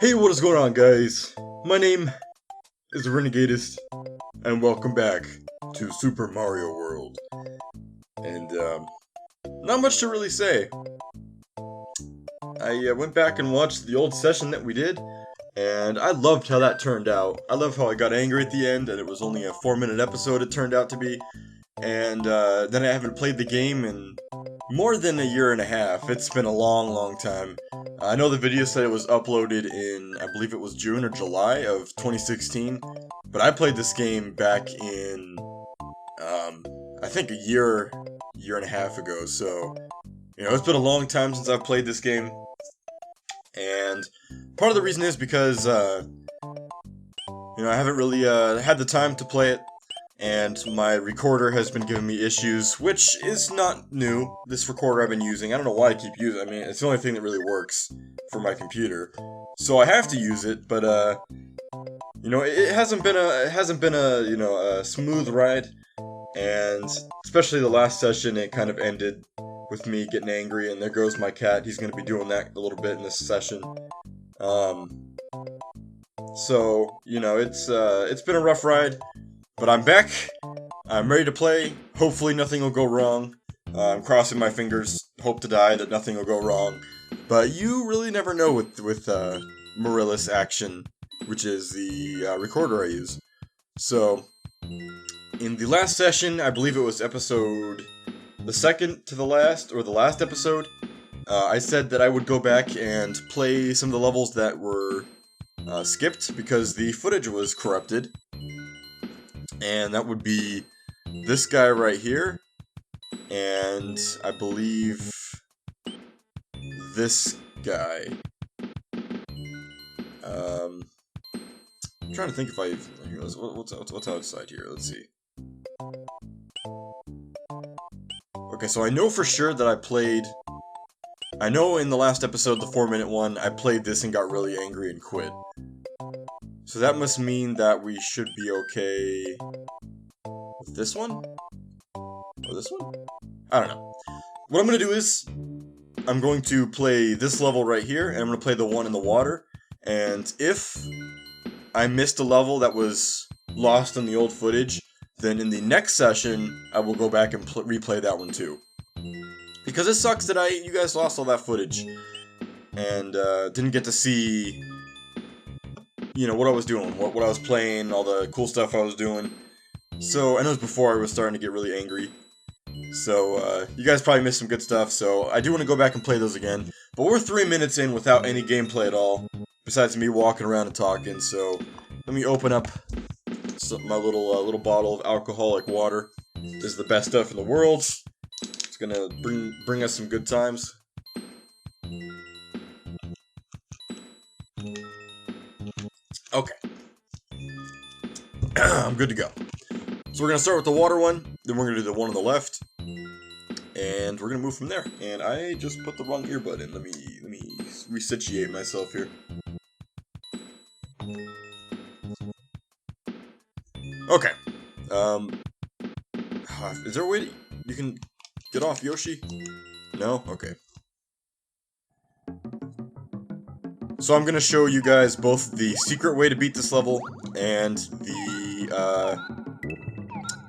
Hey, what is going on, guys? My name is Renegadist, and welcome back to Super Mario World. And, not much to really say. I went back and watched the old session that we did, and I loved how that turned out. I love how I got angry at the end, and it was only a 4-minute episode it turned out to be. And, then I haven't played the game in more than a year and a half. It's been a long time. I know the video said it was uploaded in, I believe it was June or July of 2016, but I played this game back in, I think a year and a half ago, so, it's been a long time since I've played this game, and part of the reason is because, I haven't really, had the time to play it, and my recorder has been giving me issues, which is not new. This recorder I've been using, I don't know why I keep using it. I mean, it's the only thing that really works for my computer, so I have to use it. But it hasn't been a smooth ride, and especially the last session, it kind of ended with me getting angry. And there goes my cat. He's going to be doing that a little bit in this session. So it's been a rough ride. But I'm back, I'm ready to play, hopefully nothing will go wrong. I'm crossing my fingers, hope to die that nothing will go wrong. But you really never know with Marillis Action, which is the recorder I use. So, in the last session, I believe it was episode, the second to the last, or the last episode, I said that I would go back and play some of the levels that were skipped because the footage was corrupted. And that would be this guy right here, and I believe this guy. I'm trying to think if what's outside here. Let's see. Okay, so I know for sure that I know in the last episode, the 4-minute one, I played this and got really angry and quit. So that must mean that we should be okay with this one? Or this one? I don't know. What I'm going to do is, I'm going to play this level right here, and I'm going to play the one in the water, and if I missed a level that was lost in the old footage, then in the next session, I will go back and replay that one too. Because it sucks that you guys lost all that footage, and didn't get to see what I was doing, what I was playing, all the cool stuff I was doing. So, I know it was before I was starting to get really angry. So, you guys probably missed some good stuff, so I do want to go back and play those again. But we're 3 minutes in without any gameplay at all, besides me walking around and talking, so let me open up my little bottle of alcoholic water. This is the best stuff in the world. It's gonna bring us some good times. Okay. I'm good to go. So we're going to start with the water one, then we're going to do the one on the left, and we're going to move from there. And I just put the wrong earbud in. Let me resituate myself here. Okay. Is there a way you can get off Yoshi? No? Okay. So I'm going to show you guys both the secret way to beat this level and the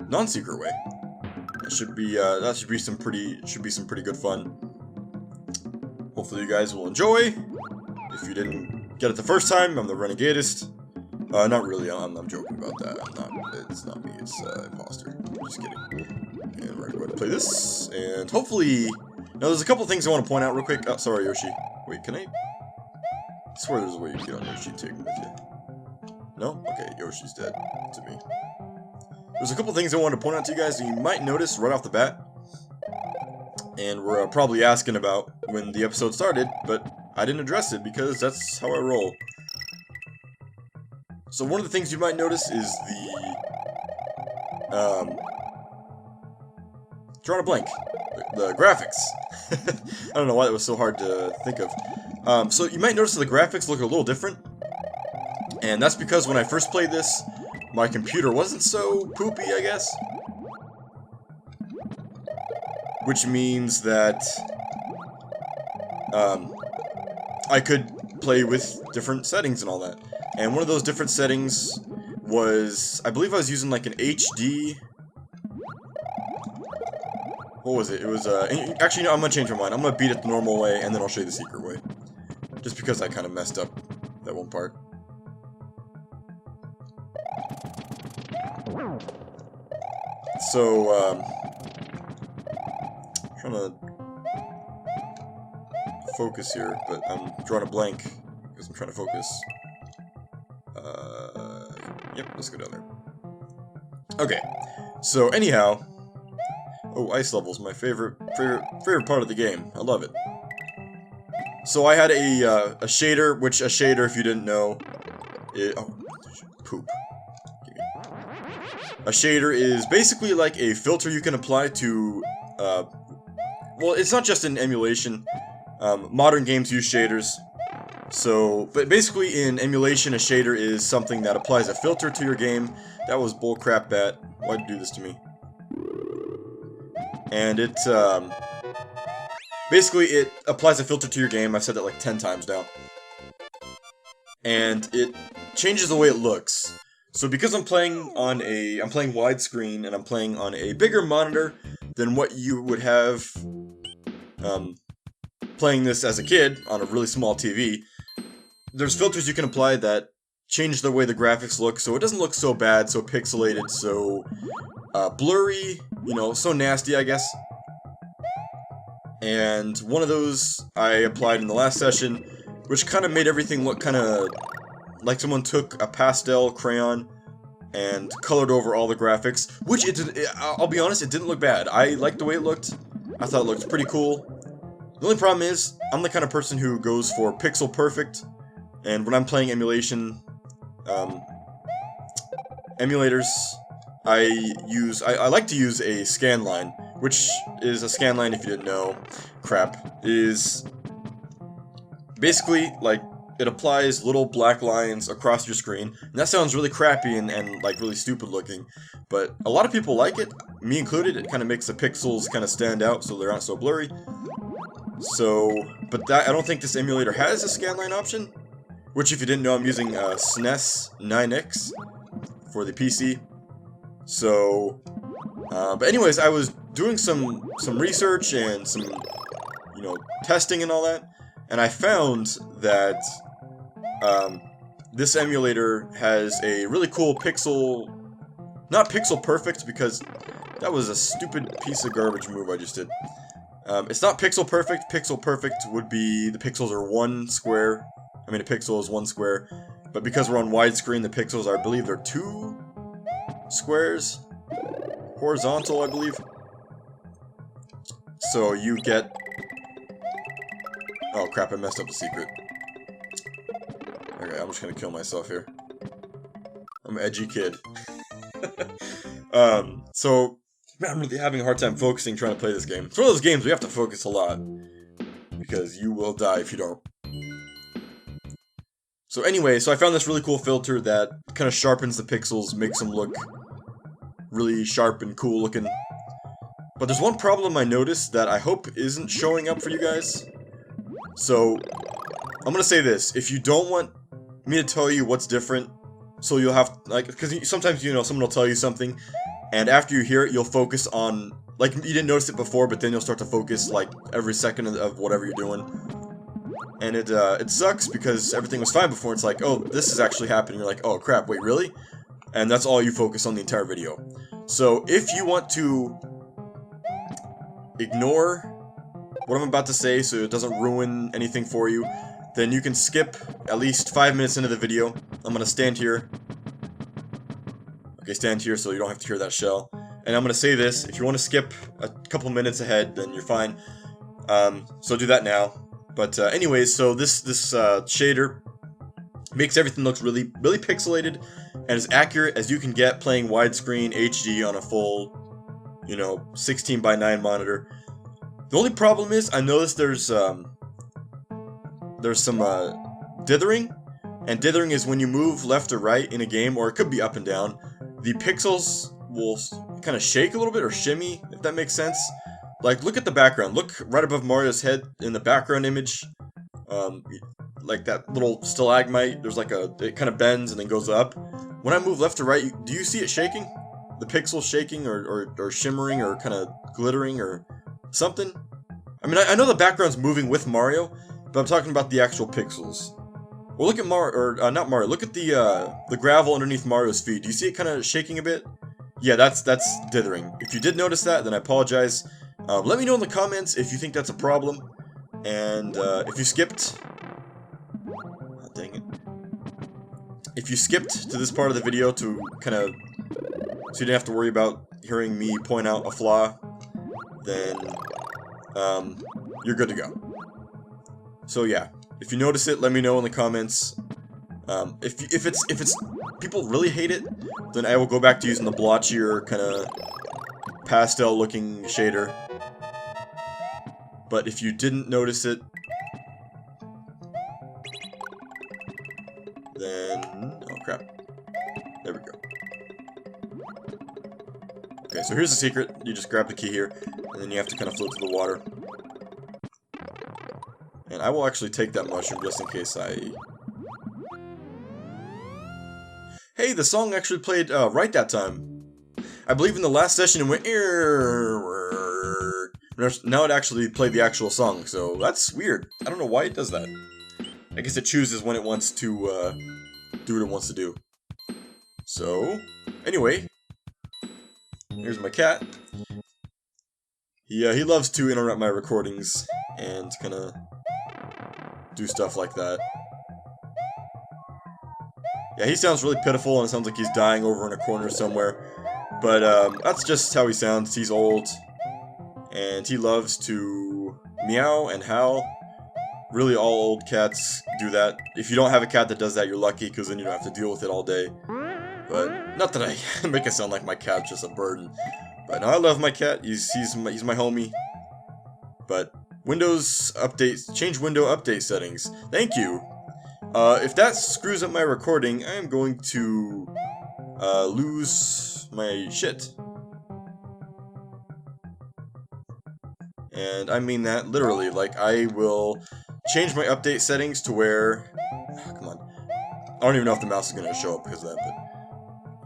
non-secret way. That should be some pretty good fun. Hopefully you guys will enjoy. If you didn't get it the first time, I'm the Renegadist. Not really. I'm joking about that. It's not me. It's imposter. Just kidding. And we're gonna go ahead and play this. And hopefully, now there's a couple things I want to point out real quick. Oh, sorry, Yoshi. Wait, can I swear there's a way you can get on Yoshi and take him with you. No? Okay, Yoshi's dead to me. There's a couple things I wanted to point out to you guys that you might notice right off the bat. And we're probably asking about when the episode started, but I didn't address it because that's how I roll. So one of the things you might notice is drawing a blank. The graphics. I don't know why that was so hard to think of. So you might notice that the graphics look a little different. And that's because when I first played this, my computer wasn't so poopy, I guess. Which means that I could play with different settings and all that. And one of those different settings was, I believe I was using like an HD. What was it? It was, actually, no, I'm gonna change my mind. I'm gonna beat it the normal way, and then I'll show you the secret way. Just because I kind of messed up that one part. So, trying to focus here, but I'm drawing a blank because I'm trying to focus. Yep, let's go down there. Okay, so anyhow, oh, ice levels, my favorite part of the game. I love it. So I had a shader, which a shader, if you didn't know, oh, poop. A shader is basically like a filter you can apply to, well, it's not just in emulation. Modern games use shaders. So, but basically in emulation, a shader is something that applies a filter to your game. That was bullcrap, bat. Why'd you do this to me? And it, basically it applies a filter to your game. I've said that like 10 times now. And it changes the way it looks. So because I'm playing widescreen and I'm playing on a bigger monitor than what you would have, playing this as a kid on a really small TV, there's filters you can apply that change the way the graphics look, so it doesn't look so bad, so pixelated, so blurry, you know, so nasty, I guess. And one of those I applied in the last session, which kind of made everything look kind of like someone took a pastel crayon and colored over all the graphics, which I'll be honest, it didn't look bad. I liked the way it looked. I thought it looked pretty cool. The only problem is, I'm the kind of person who goes for pixel perfect, and when I'm playing emulation, emulators, I like to use a scan line, which is a scan line, if you didn't know, is basically, like, it applies little black lines across your screen, and that sounds really crappy and like, really stupid looking, but a lot of people like it, me included. It kind of makes the pixels kind of stand out so they're not so blurry. So, but I don't think this emulator has a scanline option, which if you didn't know, I'm using SNES 9X for the PC. So, but anyways, I was doing some research and some, you know, testing and all that, and I found that this emulator has a really cool not pixel perfect, because that was a stupid piece of garbage move I just did. It's not pixel perfect. Pixel perfect would be the pixels are one square. I mean, a pixel is one square. But because we're on widescreen, the pixels are, I believe, they're 2 squares. Horizontal, I believe. So you get... Oh crap, I messed up the secret. Okay, I'm just gonna kill myself here. I'm an edgy kid. So... Man, I'm really having a hard time focusing trying to play this game. It's one of those games where you have to focus a lot, because you will die if you don't. So anyway, so I found this really cool filter that kind of sharpens the pixels, makes them look really sharp and cool looking. But there's one problem I noticed that I hope isn't showing up for you guys. So, I'm gonna say this. If you don't want me to tell you what's different, so you'll have, like, because sometimes, you know, someone will tell you something, and after you hear it, you'll focus on, like, you didn't notice it before, but then you'll start to focus, like, every second of whatever you're doing. And it sucks, because everything was fine before, it's like, oh, this is actually happening, you're like, oh crap, wait, really? And that's all you focus on the entire video. So, if you want to ignore what I'm about to say, so it doesn't ruin anything for you, then you can skip at least 5 minutes into the video. I'm gonna stand here. Okay, stand here so you don't have to hear that shell. And I'm gonna say this, if you want to skip a couple minutes ahead, then you're fine. So do that now. But anyways, so this shader makes everything look really pixelated and as accurate as you can get playing widescreen HD on a full, you know, 16:9 monitor. The only problem is, I noticed there's some dithering, and dithering is when you move left or right in a game, or it could be up and down. The pixels will kind of shake a little bit, or shimmy, if that makes sense. Like, look at the background. Look right above Mario's head in the background image. like that little stalagmite, there's like it kind of bends and then goes up. When I move left to right, do you see it shaking? The pixels shaking or shimmering or kind of glittering or something? I mean, I know the background's moving with Mario, but I'm talking about the actual pixels. Well, look at not Mario, look at the gravel underneath Mario's feet. Do you see it kind of shaking a bit? Yeah, that's dithering. If you did notice that, then I apologize. Let me know in the comments if you think that's a problem. And if you skipped... Oh, dang it. If you skipped to this part of the video to kind of... so you didn't have to worry about hearing me point out a flaw, then you're good to go. So yeah, if you notice it, let me know in the comments. If it's people really hate it, then I will go back to using the blotchier kind of pastel looking shader. But if you didn't notice it, then oh crap, there we go. Okay, so here's the secret. You just grab the key here, and then you have to kind of float through the water. And I will actually take that mushroom just in case I... Hey, the song actually played right that time. I believe in the last session it went... Now it actually played the actual song, so that's weird. I don't know why it does that. I guess it chooses when it wants to do what it wants to do. So, anyway, here's my cat. He loves to interrupt my recordings and kind of do stuff like that. Yeah, he sounds really pitiful, and it sounds like he's dying over in a corner somewhere. But that's just how he sounds. He's old, and he loves to meow and howl. Really, all old cats do that. If you don't have a cat that does that, you're lucky, because then you don't have to deal with it all day. But not that I make it sound like my cat's just a burden. But no, I love my cat. He's my homie. But Windows updates, change window update settings. Thank you. If that screws up my recording, I am going to lose my shit. And I mean that literally. Like, I will change my update settings to where... Oh, come on. I don't even know if the mouse is going to show up because of that, but...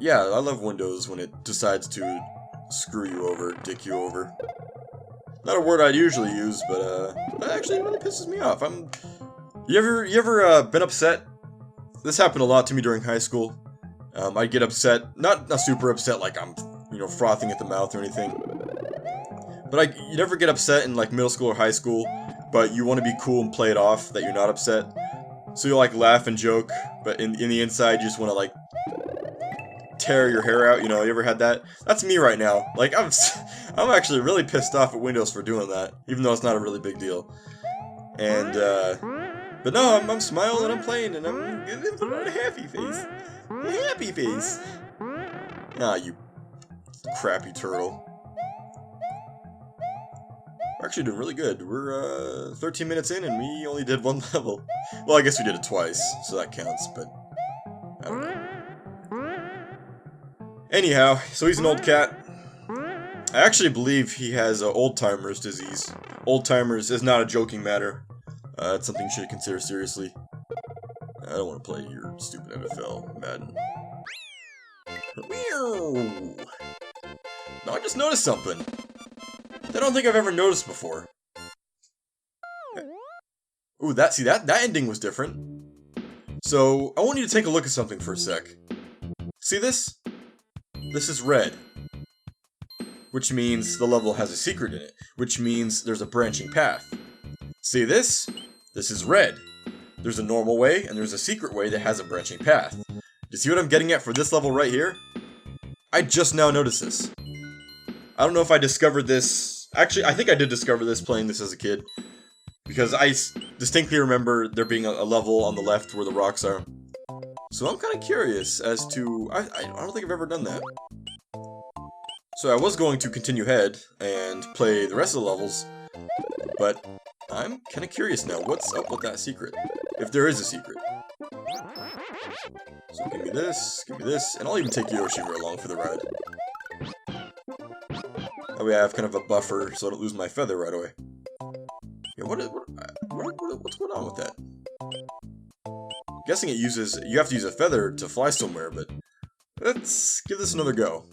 Yeah, I love Windows when it decides to screw you over, dick you over. Not a word I'd usually use, but that actually really pisses me off. You ever been upset? This happened a lot to me during high school. I'd get upset, not super upset like I'm, frothing at the mouth or anything. But you never get upset in like middle school or high school, but you want to be cool and play it off that you're not upset. So you like laugh and joke, but in the inside you just want to like tear your hair out. You ever had that? That's me right now. Like I'm actually really pissed off at Windows for doing that, even though it's not a really big deal. And but no, I'm smiling and I'm playing and I'm putting on a happy face. A happy face. Ah, you crappy turtle. We're actually doing really good. We're 13 minutes in and we only did one level. Well, I guess we did it twice, so that counts, but I don't know. Anyhow, so he's an old cat. I actually believe he has old-timer's disease. Old-timers is not a joking matter. That's something you should consider seriously. I don't want to play your stupid NFL, Madden. No, I just noticed something that I don't think I've ever noticed before. Ooh, that ending was different. So, I want you to take a look at something for a sec. See this? This is red. Which means the level has a secret in it. Which means there's a branching path. See this? This is red. There's a normal way, and there's a secret way that has a branching path. You see what I'm getting at for this level right here? I just now noticed this. I don't know if I discovered this... Actually, I think I did discover this playing this as a kid. Because I distinctly remember there being a level on the left where the rocks are. So I'm kind of curious as to... I don't think I've ever done that. So I was going to continue ahead and play the rest of the levels. But I'm kind of curious now. What's up with that secret? If there is a secret. So give me this, and I'll even take Yoshi along for the ride. That way I have kind of a buffer so I don't lose my feather right away. Yeah, what What's going on with that? I'm guessing you have to use a feather to fly somewhere, but let's give this another go.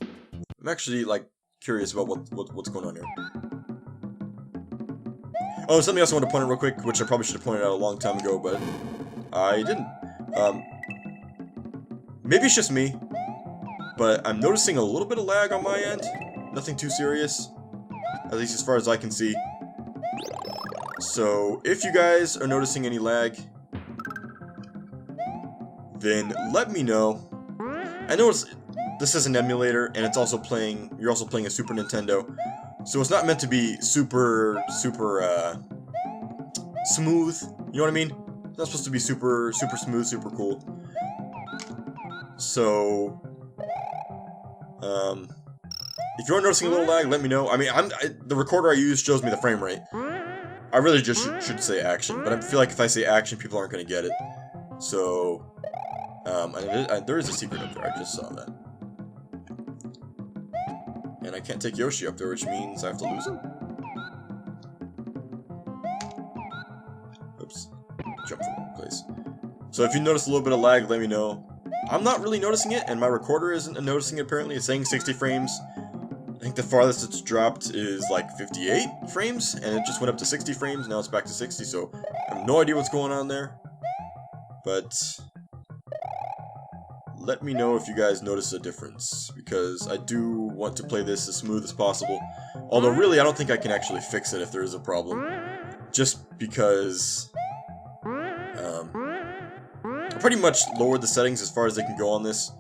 I'm actually, like, curious about what's going on here. Oh, something else I want to point out real quick, which I probably should have pointed out a long time ago, but I didn't. Maybe it's just me, but I'm noticing a little bit of lag on my end. Nothing too serious, at least as far as I can see. So, if you guys are noticing any lag, then let me know. I know this is an emulator, and it's also you're also playing a Super Nintendo, so it's not meant to be super smooth, you know what I mean? It's not supposed to be super smooth, super cool. So, if you're noticing a little lag, let me know. I mean, the recorder I use shows me the frame rate. I really just should say action, but I feel like if I say action, people aren't going to get it. So, there is a secret up there, I just saw that. And I can't take Yoshi up there, which means I have to lose him. Oops. Jump from one place. So if you notice a little bit of lag, let me know. I'm not really noticing it, and my recorder isn't noticing it apparently. It's saying 60 frames. I think the farthest it's dropped is like 58 frames, and it just went up to 60 frames, now it's back to 60, so I have no idea what's going on there. But let me know if you guys notice a difference, because I do want to play this as smooth as possible. Although really, I don't think I can actually fix it if there is a problem. Just because I pretty much lowered the settings as far as they can go on this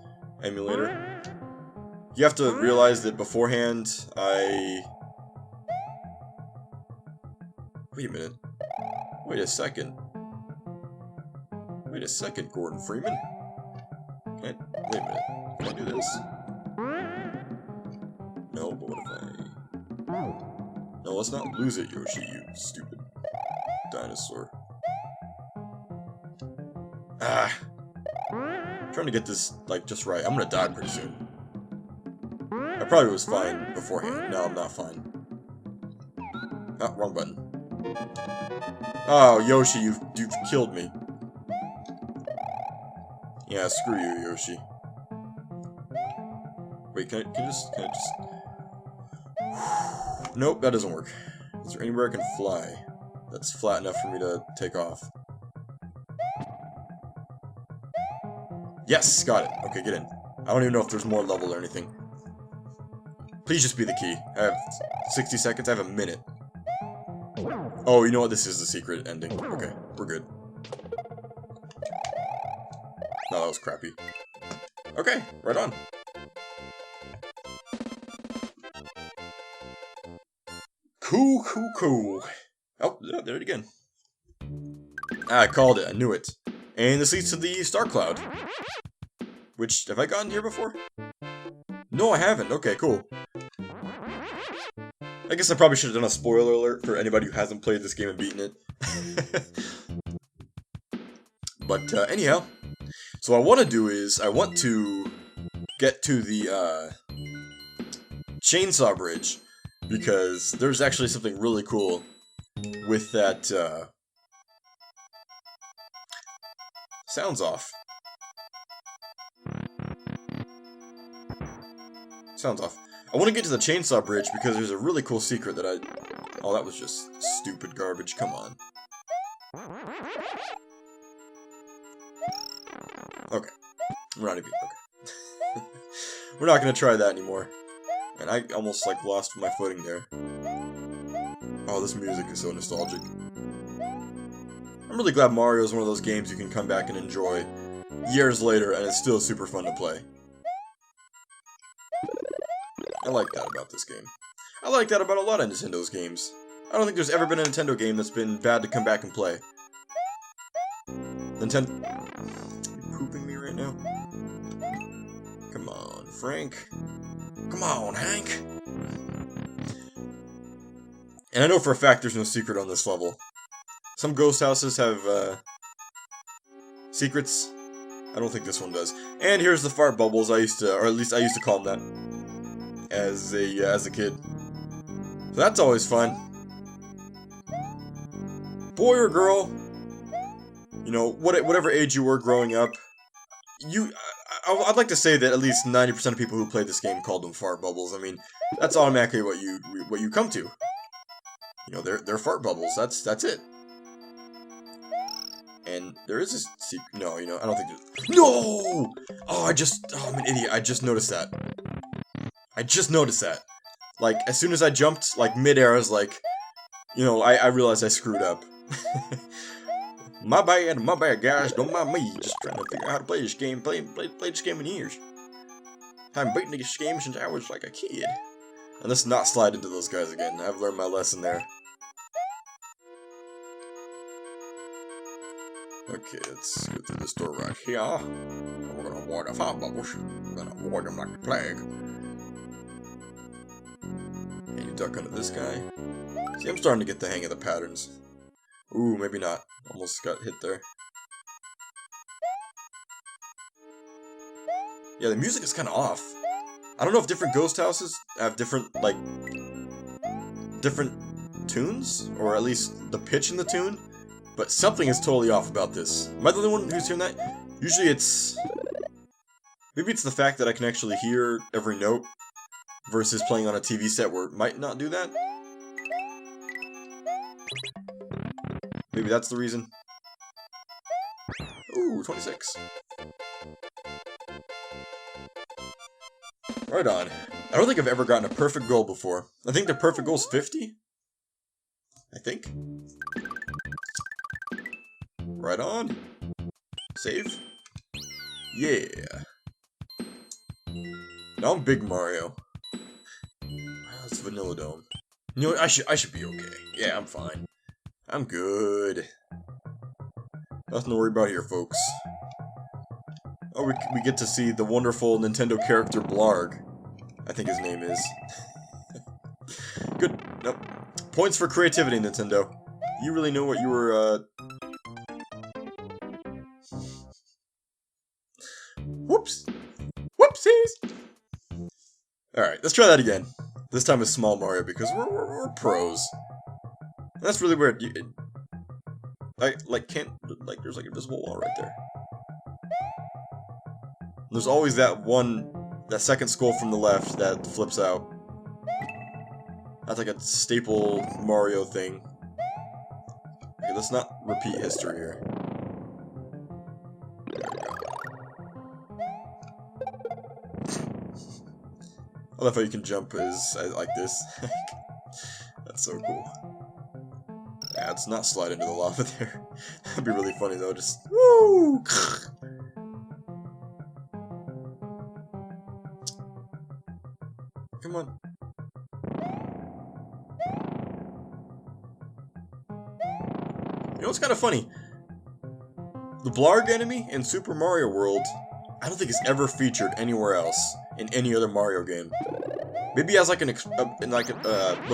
emulator. You have to realize that beforehand, Wait a minute. Wait a second. Wait a second, Gordon Freeman. Wait a minute. Can I do this? No, but what if I... No, let's not lose it, Yoshi, you stupid dinosaur. Ah! I'm trying to get this, like, just right. I'm gonna die pretty soon. I probably was fine beforehand. No, I'm not fine. Ah, wrong button. Oh, Yoshi, you've killed me. Yeah, screw you, Yoshi. Wait, can I just... Nope, that doesn't work. Is there anywhere I can fly that's flat enough for me to take off? Yes, got it. Okay, get in. I don't even know if there's more level or anything. Please just be the key. I have 60 seconds. I have a minute. Oh, you know what? This is the secret ending. Okay, we're good. No, that was crappy. Okay, right on. Cool, cool, cool. Oh, yeah, there it again. Ah, I called it. I knew it. And this leads to the Star Cloud. Which, have I gotten here before? No, I haven't. Okay, cool. I guess I probably should have done a spoiler alert for anybody who hasn't played this game and beaten it. But, anyhow. So what I want to do is, I want to get to the, Chainsaw Bridge. Because there's actually something really cool with that, Sounds off. Sounds off. I want to get to the Chainsaw Bridge because there's a really cool secret that Oh, that was just stupid garbage. Come on. Okay. We're not even... Okay. We're not going to try that anymore. And I almost, like, lost my footing there. Oh, this music is so nostalgic. I'm really glad Mario is one of those games you can come back and enjoy years later, and it's still super fun to play. I like that about this game. I like that about a lot of Nintendo's games. I don't think there's ever been a Nintendo game that's been bad to come back and play. Nintendo... You pooping me right now? Come on, Frank. Come on, Hank. And I know for a fact there's no secret on this level. Some ghost houses have, secrets. I don't think this one does. And here's the fart bubbles. Or at least I used to call them that as a kid. So that's always fun. boy or girl, you know, whatever age you were growing up, I'd like to say that at least 90% of people who played this game called them fart bubbles. I mean, that's automatically what you come to. You know, they're fart bubbles. That's it. And there is a secret. No, you know, I don't think there's. No! Oh, I'm an idiot. I just noticed that. Like, as soon as I jumped, like, mid-air, I was like, you know, I realized I screwed up. My bad, guys. Don't mind me. Just trying to figure out how to play this game. Play this game in years. I've been beating this game since I was, like, a kid. And let's not slide into those guys again. I've learned my lesson there. Okay, let's go through this door right here. We're gonna avoid the fire bubbles. We're gonna avoid them like the plague. And you duck under this guy. See, I'm starting to get the hang of the patterns. Ooh, maybe not. Almost got hit there. Yeah, the music is kind of off. I don't know if different ghost houses have different, like, different tunes, or at least the pitch in the tune. But something is totally off about this. Am I the only one who's hearing that? Usually it's... Maybe it's the fact that I can actually hear every note versus playing on a TV set where it might not do that. Maybe that's the reason. Ooh, 26. Right on. I don't think I've ever gotten a perfect goal before. I think the perfect goal is 50? I think. Right on. Save. Yeah. Now I'm Big Mario. It's Vanilla Dome. You know what? I should be okay. Yeah, I'm fine. I'm good. Nothing to worry about here, folks. Oh, we get to see the wonderful Nintendo character Blarg. I think his name is. Good. Nope. Points for creativity, Nintendo. You really know what you were, Whoops! Whoopsies! Alright, let's try that again. This time with Small Mario, because we're pros. And that's really weird. There's like an invisible wall right there. There's always that second skull from the left that flips out. That's like a staple Mario thing. Okay, let's not repeat history here. I love how you can jump like this. That's so cool. Yeah, let's not slide into the lava there. That'd be really funny though, just woo! Come on. You know what's kind of funny? The Blarg enemy in Super Mario World, I don't think it's ever featured anywhere else in any other Mario game. Maybe as like what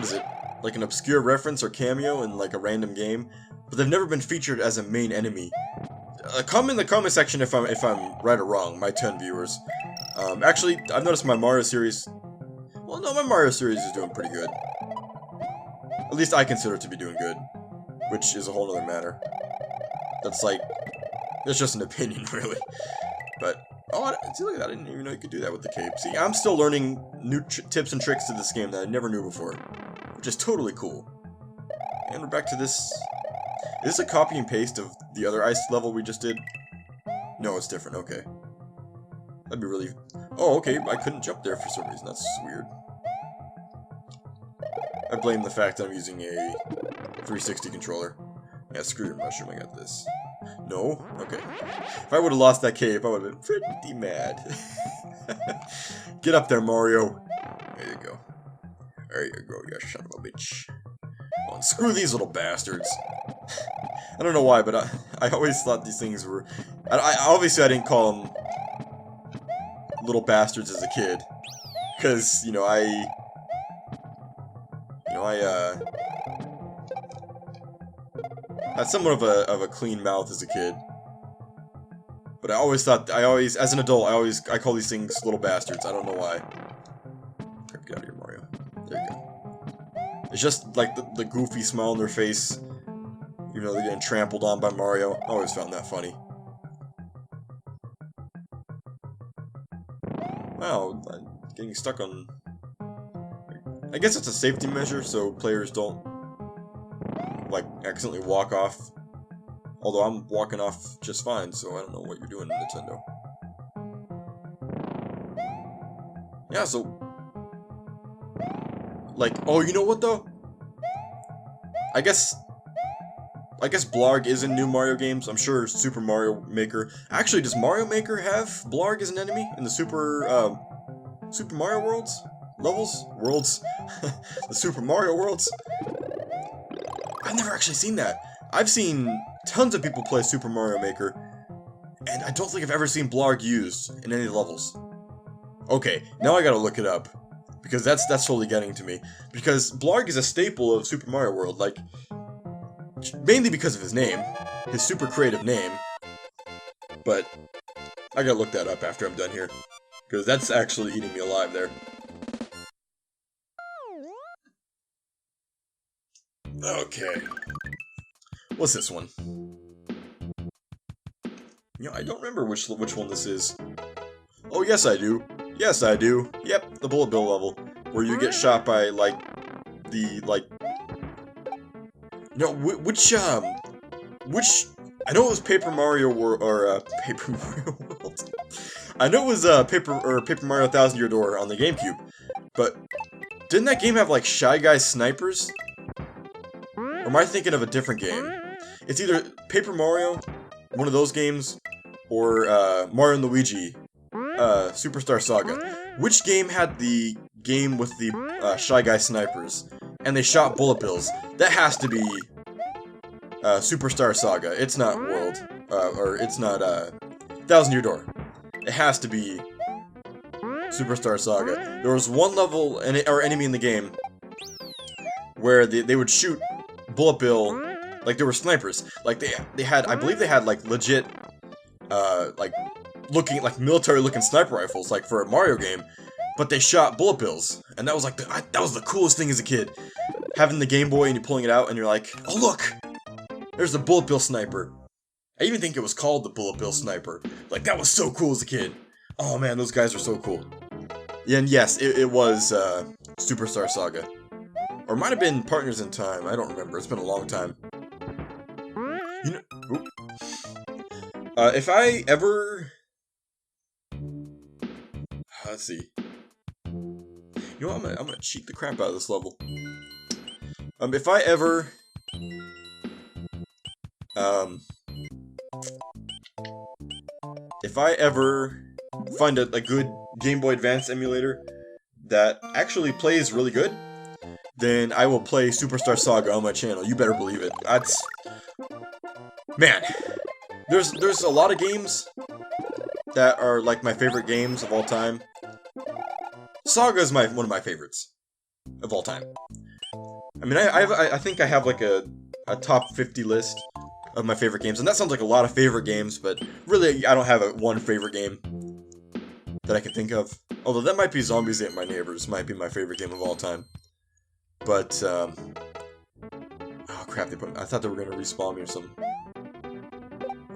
is it? Like an obscure reference or cameo in like a random game, but they've never been featured as a main enemy. Comment in the comment section if I'm right or wrong, my 10 viewers. Actually, I've noticed my Mario series. Well, no, my Mario series is doing pretty good. At least I consider it to be doing good, which is a whole other matter. That's just an opinion, really. But oh, see, look at that! I didn't even know you could do that with the cape. See, I'm still learning new tips and tricks to this game that I never knew before, which is totally cool. And we're back to this. Is this a copy and paste of the other ice level we just did? No, it's different. Okay, that'd be really. Oh, okay. I couldn't jump there for some reason. That's weird. I blame the fact that I'm using a 360 controller. Yeah, screw your mushroom. I got this. No? Okay. If I would have lost that cave, I would have been pretty mad. Get up there, Mario. There you go. There you go, you son of a bitch. Oh, and screw these little bastards. I don't know why, but I always thought these things were... Obviously, I didn't call them little bastards as a kid. Because, you know, I had somewhat of a clean mouth as a kid. But as an adult, I call these things little bastards. I don't know why. Get out of here, Mario. There you go. It's just like the goofy smile on their face Even though they're getting trampled on by Mario. I always found that funny. Wow, I'm getting stuck on... I guess it's a safety measure, so players don't, like, accidentally walk off. Although I'm walking off just fine, so I don't know what you're doing, Nintendo. Yeah, so... Like, oh, you know what, though? I guess Blarg is in new Mario games. I'm sure Super Mario Maker... Actually, does Mario Maker have Blarg as an enemy in the Super Mario Worlds? Levels? Worlds? The Super Mario Worlds? I've never actually seen that. I've seen tons of people play Super Mario Maker, and I don't think I've ever seen Blarg used in any levels. Okay, now I gotta look it up, because that's totally getting to me. Because Blarg is a staple of Super Mario World, like, mainly because of his name, his super creative name, but I gotta look that up after I'm done here, because that's actually eating me alive there. Okay. What's this one? You know, I don't remember which one this is. Oh, yes I do. Yes I do. Yep, the Bullet Bill level. Where you get shot by, like, No, which, I know it was Paper Mario World, or, Paper Mario World. I know it was, Paper Mario 1000 Year Door on the GameCube. But, didn't that game have, like, Shy Guy snipers? Or am I thinking of a different game? It's either Paper Mario, one of those games, or Mario & Luigi, Superstar Saga. Which game had the game with the Shy Guy snipers, and they shot bullet bills? That has to be Superstar Saga. It's not World, or it's not 1000 Year Door. It has to be Superstar Saga. There was one level or enemy in the game where they would shoot bullet bill, like they were snipers. Like they had, I believe they had like legit like military looking sniper rifles, like for a Mario game, but they shot bullet bills, and that was like that was the coolest thing as a kid, having the Game Boy and you pulling it out and you're like, oh look, there's the bullet bill sniper. I even think it was called the bullet bill sniper. Like, that was so cool as a kid. Oh man, those guys are so cool. Yeah, and yes, it was Superstar Saga. Or it might have been Partners in Time, I don't remember, it's been a long time. You know, if I ever... Let's see. You know what, I'm gonna cheat the crap out of this level. If I ever... if I ever find a good Game Boy Advance emulator that actually plays really good, then I will play Superstar Saga on my channel. You better believe it. That's... Man, there's a lot of games that are like my favorite games of all time. Saga is one of my favorites of all time. I mean, I think I have like a top 50 list of my favorite games, and that sounds like a lot of favorite games, but really I don't have one favorite game that I can think of. Although that might be Zombies Ate My Neighbors, might be my favorite game of all time. But, oh crap, I thought they were gonna respawn me or something.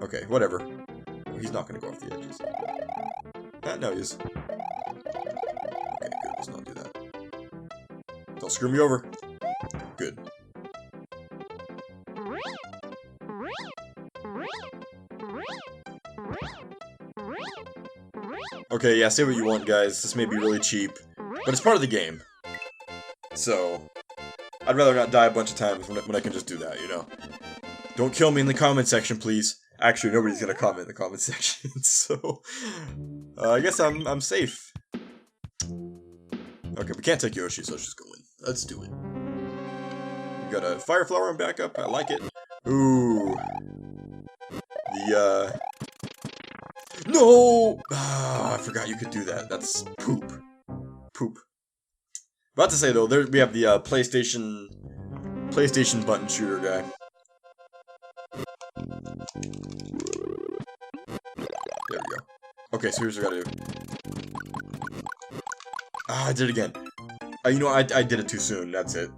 Okay, whatever. He's not gonna go off the edges. No, he is. Okay, good, let's not do that. Don't screw me over. Good. Okay, yeah, say what you want, guys. This may be really cheap, but it's part of the game. So, I'd rather not die a bunch of times when I can just do that, you know? Don't kill me in the comment section, please. Actually, nobody's gonna comment in the comment section, so... I guess I'm safe. Okay, we can't take Yoshi, so let's just go in. Let's do it. We got a Fire Flower on backup, I like it. Ooh. No! Ah, I forgot you could do that. That's poop. Poop. About to say though, we have the PlayStation button shooter guy. There we go. Okay, so here's what I gotta do. Ah, I did it again. You know, I did it too soon. That's it.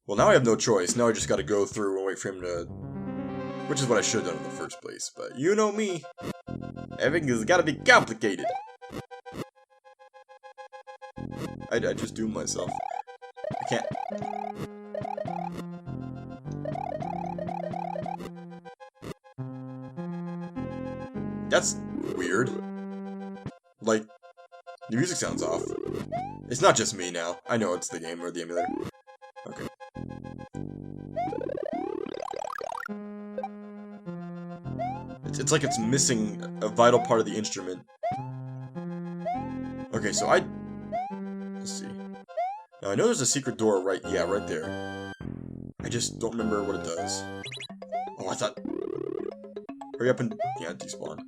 Well, now I have no choice. Now I just gotta go through and wait for him to... Which is what I should have done in the first place, but you know me. Everything has gotta be complicated. I just doomed myself. I can't... That's weird. Like, the music sounds off. It's not just me now. I know it's the game or the emulator. Okay. It's like it's missing a vital part of the instrument. Okay, so let's see. Now I know there's a secret door right there. I just don't remember what it does. Oh, I thought... Hurry up and... Yeah, despawn.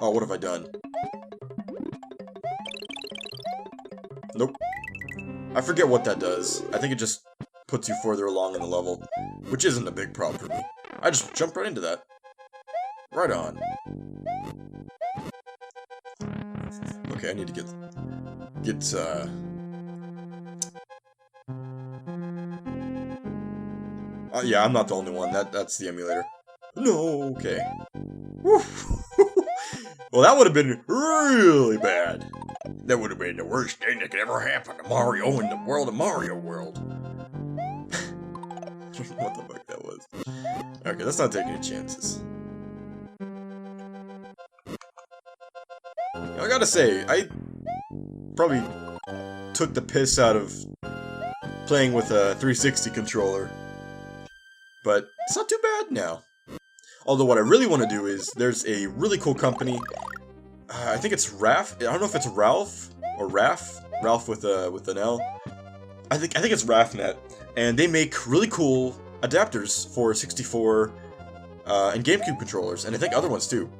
Oh, what have I done? Nope. I forget what that does. I think it just puts you further along in the level, which isn't a big problem for me. I just jumped right into that. Right on. Okay, I need to get yeah, I'm not the only one. That's the emulator. No, okay. Woo. Well, that would have been really bad. That would have been the worst thing that could ever happen to Mario in the world of Mario World. I don't know what the fuck that was. Okay, let's not take any chances. I gotta say, I probably took the piss out of playing with a 360 controller. But it's not too bad now. Although what I really want to do is, there's a really cool company. I think it's Raf. I don't know if it's Ralph or Raf. Ralph with an L. I think it's RAFnet, and they make really cool adapters for 64 and GameCube controllers, and I think other ones too.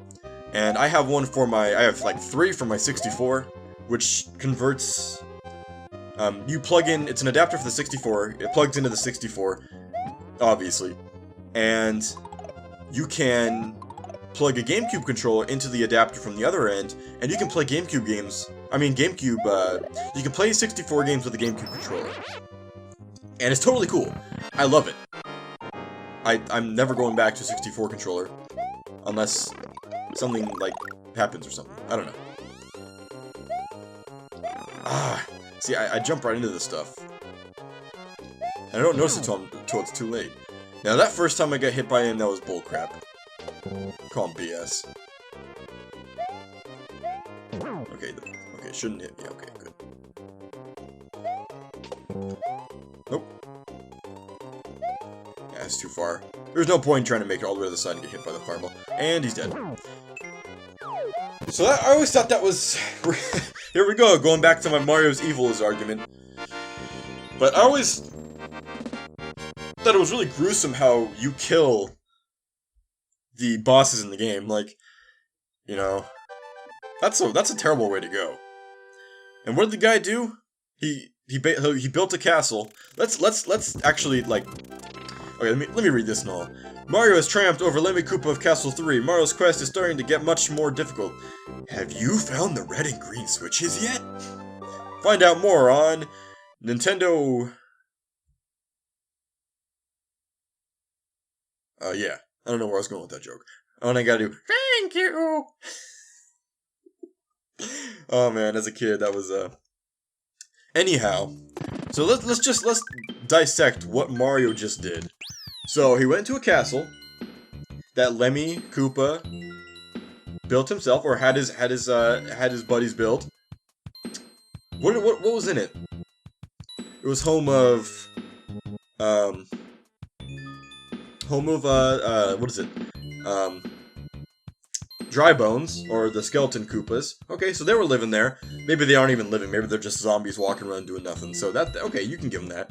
And I have one for I have like 3 for my 64, which converts. You plug in. It's an adapter for the 64. It plugs into the 64. Obviously, and you can plug a GameCube controller into the adapter from the other end, and you can play GameCube games. I mean, you can play 64 games with a GameCube controller, and it's totally cool. I love it. I'm never going back to a 64 controller unless something like happens or something. I don't know. See, I jump right into this stuff. And I don't notice it until it's too late. Now, that first time I got hit by him, that was bullcrap. Call him BS. Okay, shouldn't hit me. Okay, good. Nope. Yeah, it's too far. There's no point in trying to make it all the way to the side and get hit by the fireball. And he's dead. So I always thought that was... Here we go, going back to my Mario's evil is argument. But I always... thought it was really gruesome how you kill the bosses in the game. Like, you know, that's a terrible way to go. And what did the guy do? He built a castle. Let's actually like. Okay, let me read this and all. Mario has triumphed over Lemmy Koopa of Castle 3. Mario's quest is starting to get much more difficult. Have you found the red and green switches yet? Find out more on Nintendo. Yeah. I don't know where I was going with that joke. Oh, and I gotta do, thank you! Oh man, as a kid, that was, Anyhow, so let's dissect what Mario just did. So, he went to a castle that Lemmy Koopa built himself, or had his buddies build. What was in it? It was home of, what is it? Dry Bones, or the Skeleton Koopas. Okay, so they were living there. Maybe they aren't even living. Maybe they're just zombies walking around doing nothing. So okay, you can give them that.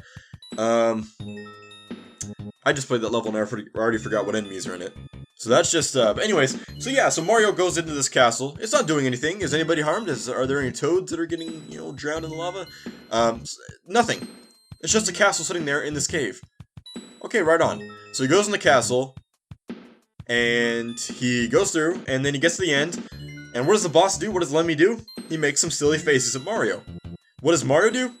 I just played that level and I already forgot what enemies are in it. So that's just, anyways. So yeah, so Mario goes into this castle. It's not doing anything. Is anybody harmed? Are there any toads that are getting, drowned in the lava? Nothing. It's just a castle sitting there in this cave. Okay, right on. So he goes in the castle, and he goes through, and then he gets to the end, and what does the boss do? What does Lemmy do? He makes some silly faces at Mario. What does Mario do?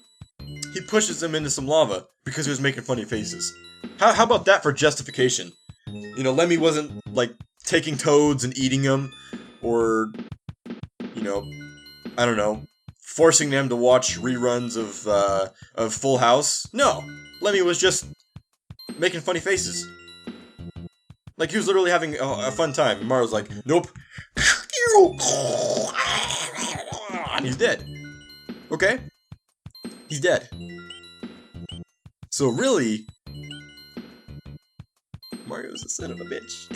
he pushes him into some lava because he was making funny faces. How about that for justification? You know, Lemmy wasn't, like, taking toads and eating them, or, you know, I don't know, forcing them to watch reruns of Full House. No, Lemmy was just making funny faces. Like, he was literally having a fun time. And Mario's like, nope. And he's dead. Okay? He's dead. So really, Mario's a son of a bitch.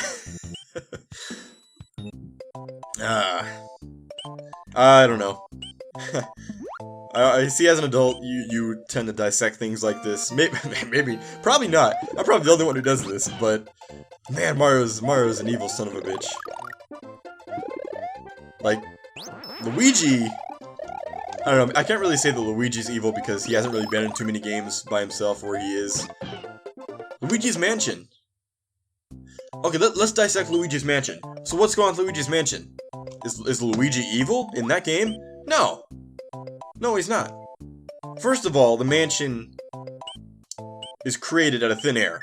I don't know. I see, as an adult, you tend to dissect things like this. Maybe, probably not. I'm probably the only one who does this, but man, Mario's an evil son of a bitch. Like, Luigi, I don't know, I can't really say that Luigi's evil because he hasn't really been in too many games by himself where he is. Luigi's Mansion. Okay, let's dissect Luigi's Mansion. So what's going on with Luigi's Mansion? Is Luigi evil in that game? No. No, he's not. First of all, the mansion is created out of thin air.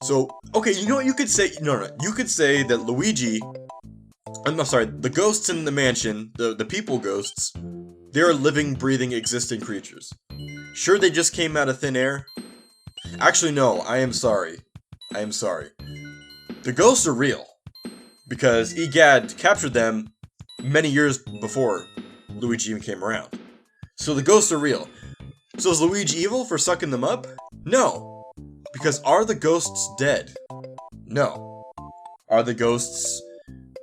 So, okay, you know what you could say? No. You could say that Luigi... I'm sorry, the ghosts in the mansion, the people ghosts, they're living, breathing, existing creatures. Sure, they just came out of thin air? Actually, no, I am sorry. I am sorry. The ghosts are real. Because EGAD captured them many years before Luigi even came around. So the ghosts are real. So is Luigi evil for sucking them up? No. Because are the ghosts dead? No. Are the ghosts,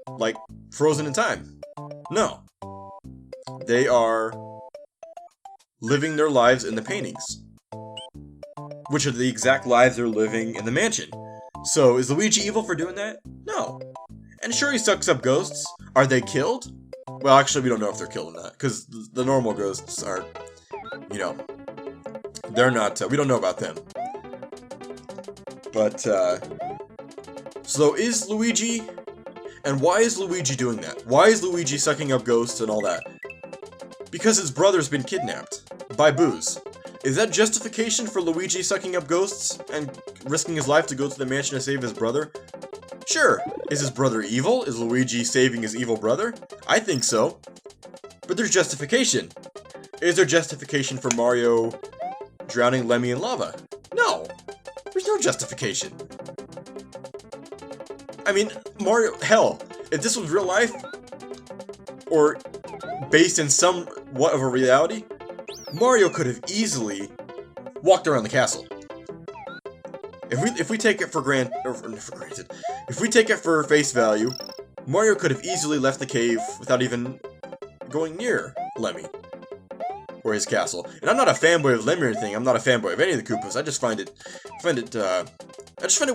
like, frozen in time? No. They are living their lives in the paintings. Which are the exact lives they're living in the mansion. So, is Luigi evil for doing that? No. And sure, he sucks up ghosts. Are they killed? Well, actually, we don't know if they're killed or not, because the normal ghosts aren't, you know, they're not, we don't know about them. But, so is Luigi, and why is Luigi doing that? Why is Luigi sucking up ghosts and all that? Because his brother's been kidnapped by booze. Is that justification for Luigi sucking up ghosts and risking his life to go to the mansion to save his brother? Sure. Is his brother evil? Is Luigi saving his evil brother? I think so. But there's justification. Is there justification for Mario drowning Lemmy in lava? No. There's no justification. I mean, Mario, hell, if this was real life, or based in somewhat of a reality, Mario could have easily walked around the castle. If we take it for granted, if we take it for face value, Mario could have easily left the cave without even going near Lemmy or his castle. And I'm not a fanboy of Lemmy or anything. I'm not a fanboy of any of the Koopas. I just find it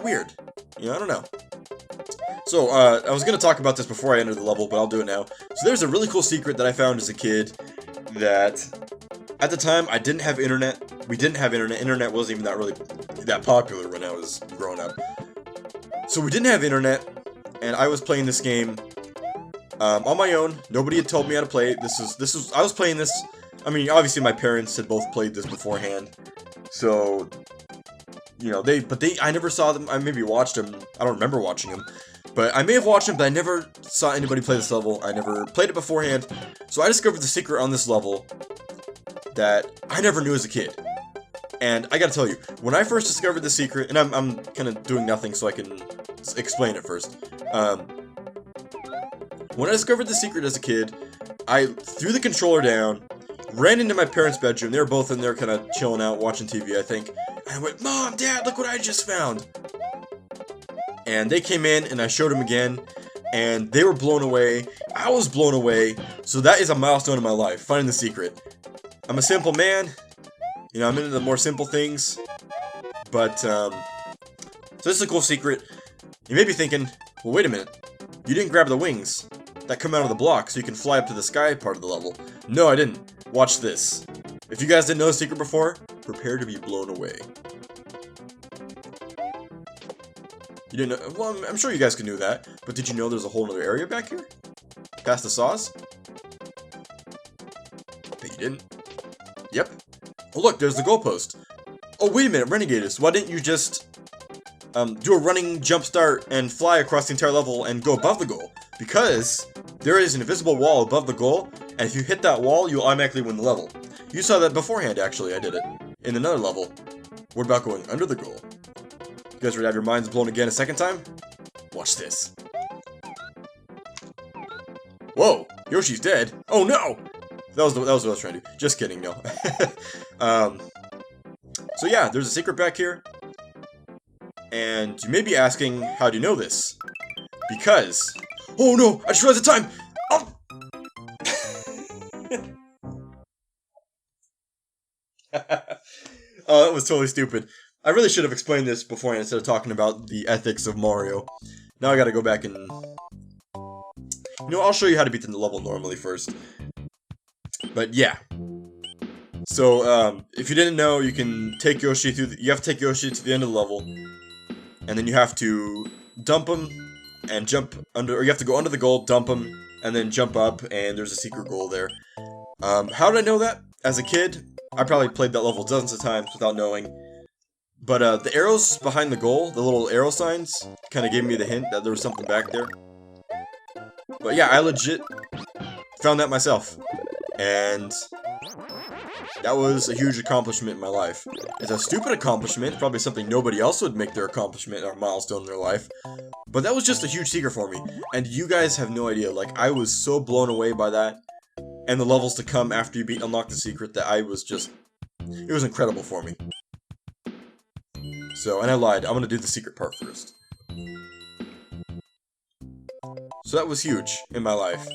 weird. You know, I don't know. So, I was gonna talk about this before I entered the level, but I'll do it now. So there's a really cool secret that I found as a kid that, at the time, I didn't have internet. We didn't have internet. Internet wasn't even that popular when I was growing up. So we didn't have internet, and I was playing this game on my own. Nobody had told me how to play it. I was playing this. I mean, obviously my parents had both played this beforehand, so you know I never saw them. I maybe watched them. I don't remember watching them, but I may have watched them. But I never saw anybody play this level. I never played it beforehand, so I discovered the secret on this level that I never knew as a kid. And I gotta tell you, when I first discovered the secret, and I'm kind of doing nothing so I can explain it first. When I discovered the secret as a kid, I threw the controller down, ran into my parents' bedroom. They were both in there kind of chilling out, watching TV, I think. And I went, "Mom, Dad, look what I just found." And they came in, and I showed them again, and they were blown away. I was blown away. So that is a milestone in my life, finding the secret. I'm a simple man. You know, I'm into the more simple things, but, so this is a cool secret. You may be thinking, well, wait a minute, you didn't grab the wings that come out of the block so you can fly up to the sky part of the level. No, I didn't. Watch this. If you guys didn't know the secret before, prepare to be blown away. You didn't know, well, I'm sure you guys can do that, but did you know there's a whole other area back here? Past the saws? Bet you didn't. Yep. Oh look, there's the goalpost. Oh wait a minute, Renegadus, why didn't you just do a running jump start and fly across the entire level and go above the goal? Because there is an invisible wall above the goal, and if you hit that wall, you'll automatically win the level. You saw that beforehand, actually, I did it. In another level. What about going under the goal? You guys ready to have your minds blown again a second time? Watch this. Whoa! Yoshi's dead! Oh no! That was what I was trying to do. Just kidding, no. So yeah, there's a secret back here. And you may be asking, how do you know this? Because... Oh no! I just realized the time! Oh! Oh, that was totally stupid. I really should have explained this beforehand instead of talking about the ethics of Mario. Now I gotta go back and... You know, I'll show you how to beat the level normally first. But yeah. So, if you didn't know, you can take Yoshi through you have to take Yoshi to the end of the level. And then you have to dump him and jump under, or you have to go under the goal, dump him, and then jump up, and there's a secret goal there. How did I know that? As a kid, I probably played that level dozens of times without knowing. But the arrows behind the goal, the little arrow signs, kind of gave me the hint that there was something back there. But yeah, I legit found that myself. And that was a huge accomplishment in my life. It's a stupid accomplishment, probably something nobody else would make their accomplishment or milestone in their life. But that was just a huge secret for me. And you guys have no idea, like, I was so blown away by that. And the levels to come after you unlock the secret that I was just... It was incredible for me. So, and I lied, I'm gonna do the secret part first. So that was huge in my life.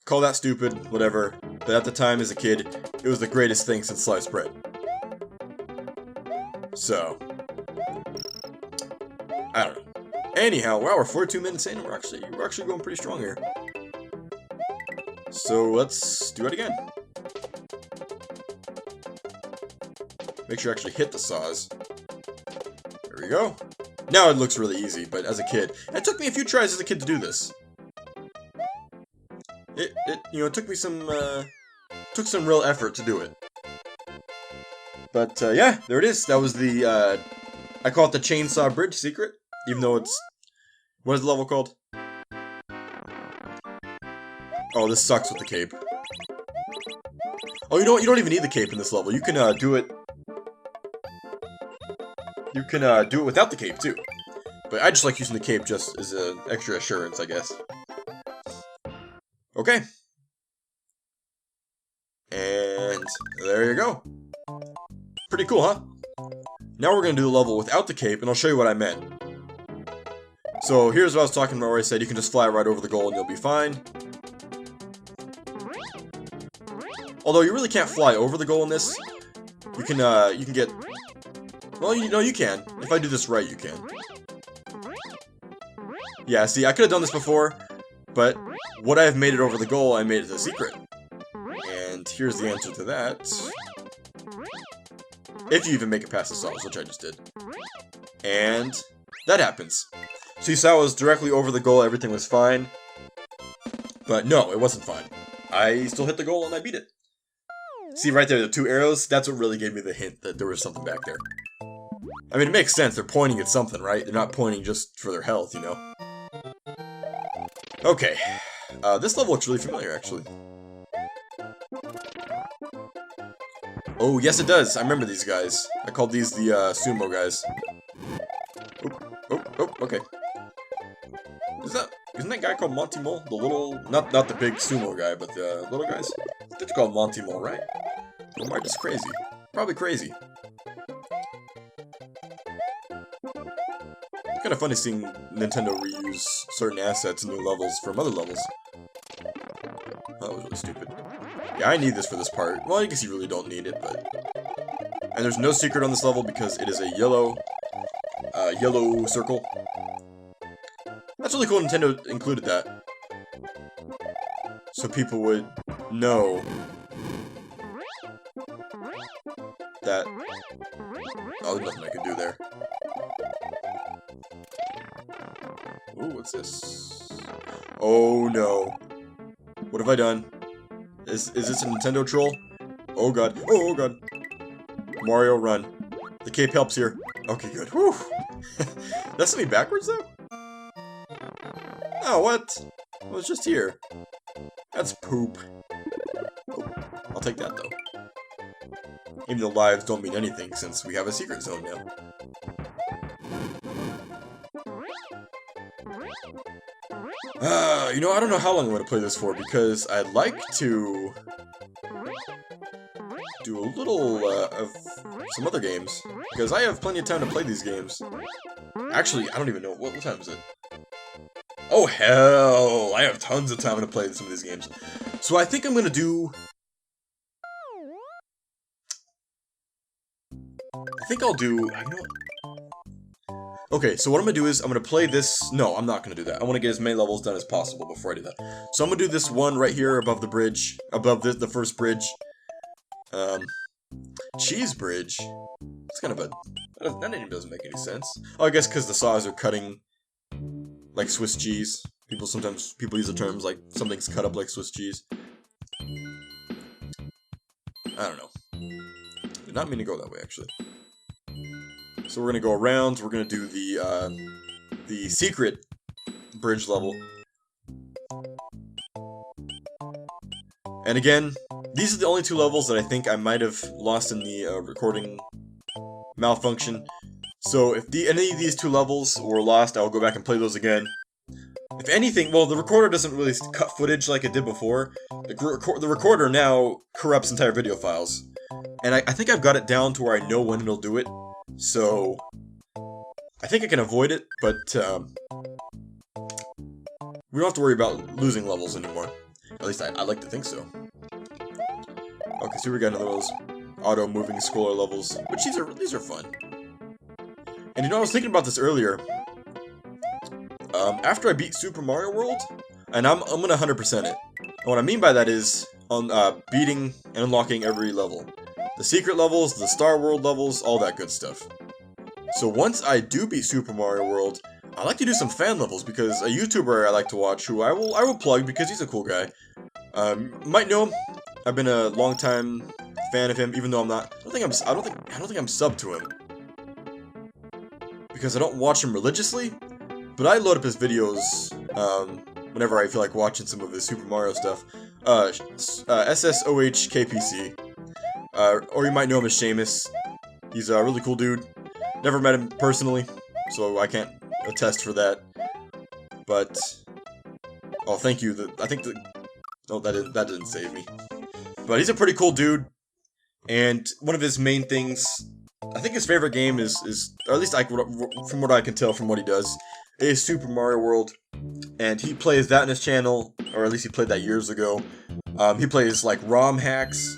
Call that stupid, whatever, but at the time as a kid, it was the greatest thing since sliced bread. So, I don't know. Anyhow, wow, we're 42 minutes in, and we're actually going pretty strong here. So let's do it again. Make sure you actually hit the saws. There we go. Now it looks really easy, but as a kid, and it took me a few tries as a kid to do this. It took me some real effort to do it. But, yeah, there it is. That was the, I call it the Chainsaw Bridge secret, even though it's, what is the level called? Oh, this sucks with the cape. Oh, you know what? You don't even need the cape in this level. You can, do it... You can, do it without the cape, too. But I just like using the cape just as an extra assurance, I guess. Okay. And there you go. Pretty cool, huh? Now we're going to do the level without the cape, and I'll show you what I meant. So here's what I was talking about where I said you can just fly right over the goal and you'll be fine. Although you really can't fly over the goal in this. You can get... Well, you can. If I do this right, you can. Yeah, see, I could have done this before, but would I have made it over the goal? I made it a secret. And here's the answer to that. If you even make it past the saws, which I just did. And that happens. So you saw I was directly over the goal, everything was fine. But no, it wasn't fine. I still hit the goal and I beat it. See right there, the two arrows? That's what really gave me the hint that there was something back there. I mean, it makes sense. They're pointing at something, right? They're not pointing just for their health, you know? Okay. This level looks really familiar, actually. Oh, yes it does. I remember these guys. I called these the, sumo guys. Oh, okay. Isn't that guy called Monty Mole? The little... Not the big sumo guy, but the little guys? I think they're called Monty Mole, right? Or am I just crazy? Probably crazy. Kind of funny seeing Nintendo reuse certain assets in new levels from other levels. Oh, that was really stupid. Yeah, I need this for this part. Well, I guess you really don't need it, but... And there's no secret on this level because it is a yellow circle. That's really cool Nintendo included that. So people would know that... Oh, there's nothing I can do there. Ooh, what's this? Oh no. What have I done? Is this a Nintendo troll? Oh god. Oh god. Mario, run. The cape helps here. Okay, good. Whew. That's me backwards, though? Oh, what? I was just here. That's poop. Oh, I'll take that, though. Even though lives don't mean anything, since we have a secret zone now. You know, I don't know how long I'm going to play this for, because I'd like to do a little of some other games, because I have plenty of time to play these games. Actually, I don't even know. What time is it? Oh, hell! I have tons of time to play some of these games. So I think I'm going to do... I think I'll do... You know what? Okay, so what I'm going to do is, I'm going to play this... No, I'm not going to do that. I want to get as many levels done as possible before I do that. So I'm going to do this one right here above the bridge. Above the first bridge. Cheese bridge? It's kind of a... That name doesn't make any sense. Oh, I guess because the saws are cutting... like Swiss cheese. Sometimes people use the terms like something's cut up like Swiss cheese. I don't know. Did not mean to go that way, actually. So we're gonna go around. We're gonna do the secret bridge level. And again, these are the only two levels that I think I might have lost in the recording malfunction. So if any of these two levels were lost, I'll go back and play those again. If anything, well, the recorder doesn't really cut footage like it did before. The recorder now corrupts entire video files. And I think I've got it down to where I know when it'll do it. So I think I can avoid it, but we don't have to worry about losing levels anymore. At least I like to think so. Okay, so we got another one of those auto-moving scroller levels, which these are fun. And you know, I was thinking about this earlier. After I beat Super Mario World, and I'm gonna 100% it. And what I mean by that is on beating and unlocking every level. The secret levels, the Star World levels, all that good stuff. So once I do beat Super Mario World, I like to do some fan levels because a YouTuber I like to watch, who I will plug because he's a cool guy. Might know him. I've been a long time fan of him, even though I'm not. I don't think I'm sub to him because I don't watch him religiously. But I load up his videos whenever I feel like watching some of his Super Mario stuff. SSOHKPC. Or you might know him as Seamus. He's a really cool dude. Never met him personally, so I can't attest for that. But oh, thank you. No, that didn't save me. But he's a pretty cool dude, and one of his main things, I think his favorite game is or at least from what I can tell from what he does, is Super Mario World. And he plays that on his channel, or at least he played that years ago. He plays like ROM hacks,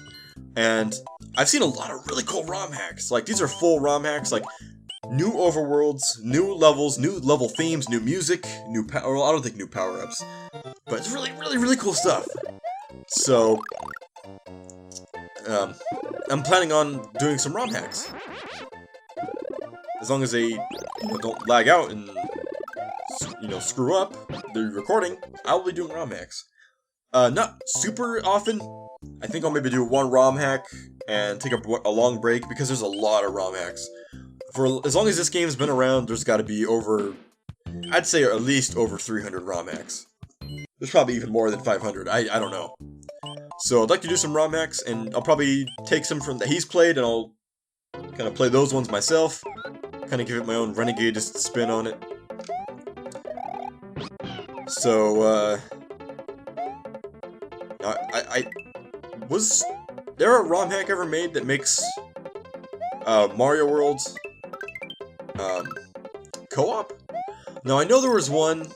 and I've seen a lot of really cool ROM hacks. Like, these are full ROM hacks, like new overworlds, new levels, new level themes, new music, well, I don't think new power-ups, but it's really cool stuff. So I'm planning on doing some ROM hacks. As long as they don't lag out and screw up the recording, I'll be doing ROM hacks. Not super often. I think I'll maybe do one ROM hack and take a long break because there's a lot of ROM hacks. For as long as this game's been around, there's got to be I'd say at least over 300 ROM hacks. There's probably even more than 500. I don't know. So I'd like to do some ROM hacks, and I'll probably take some from that he's played, and I'll kind of play those ones myself. Kind of give it my own renegade spin on it. So, was there a ROM hack ever made that makes Mario World co-op? No, I know there was one.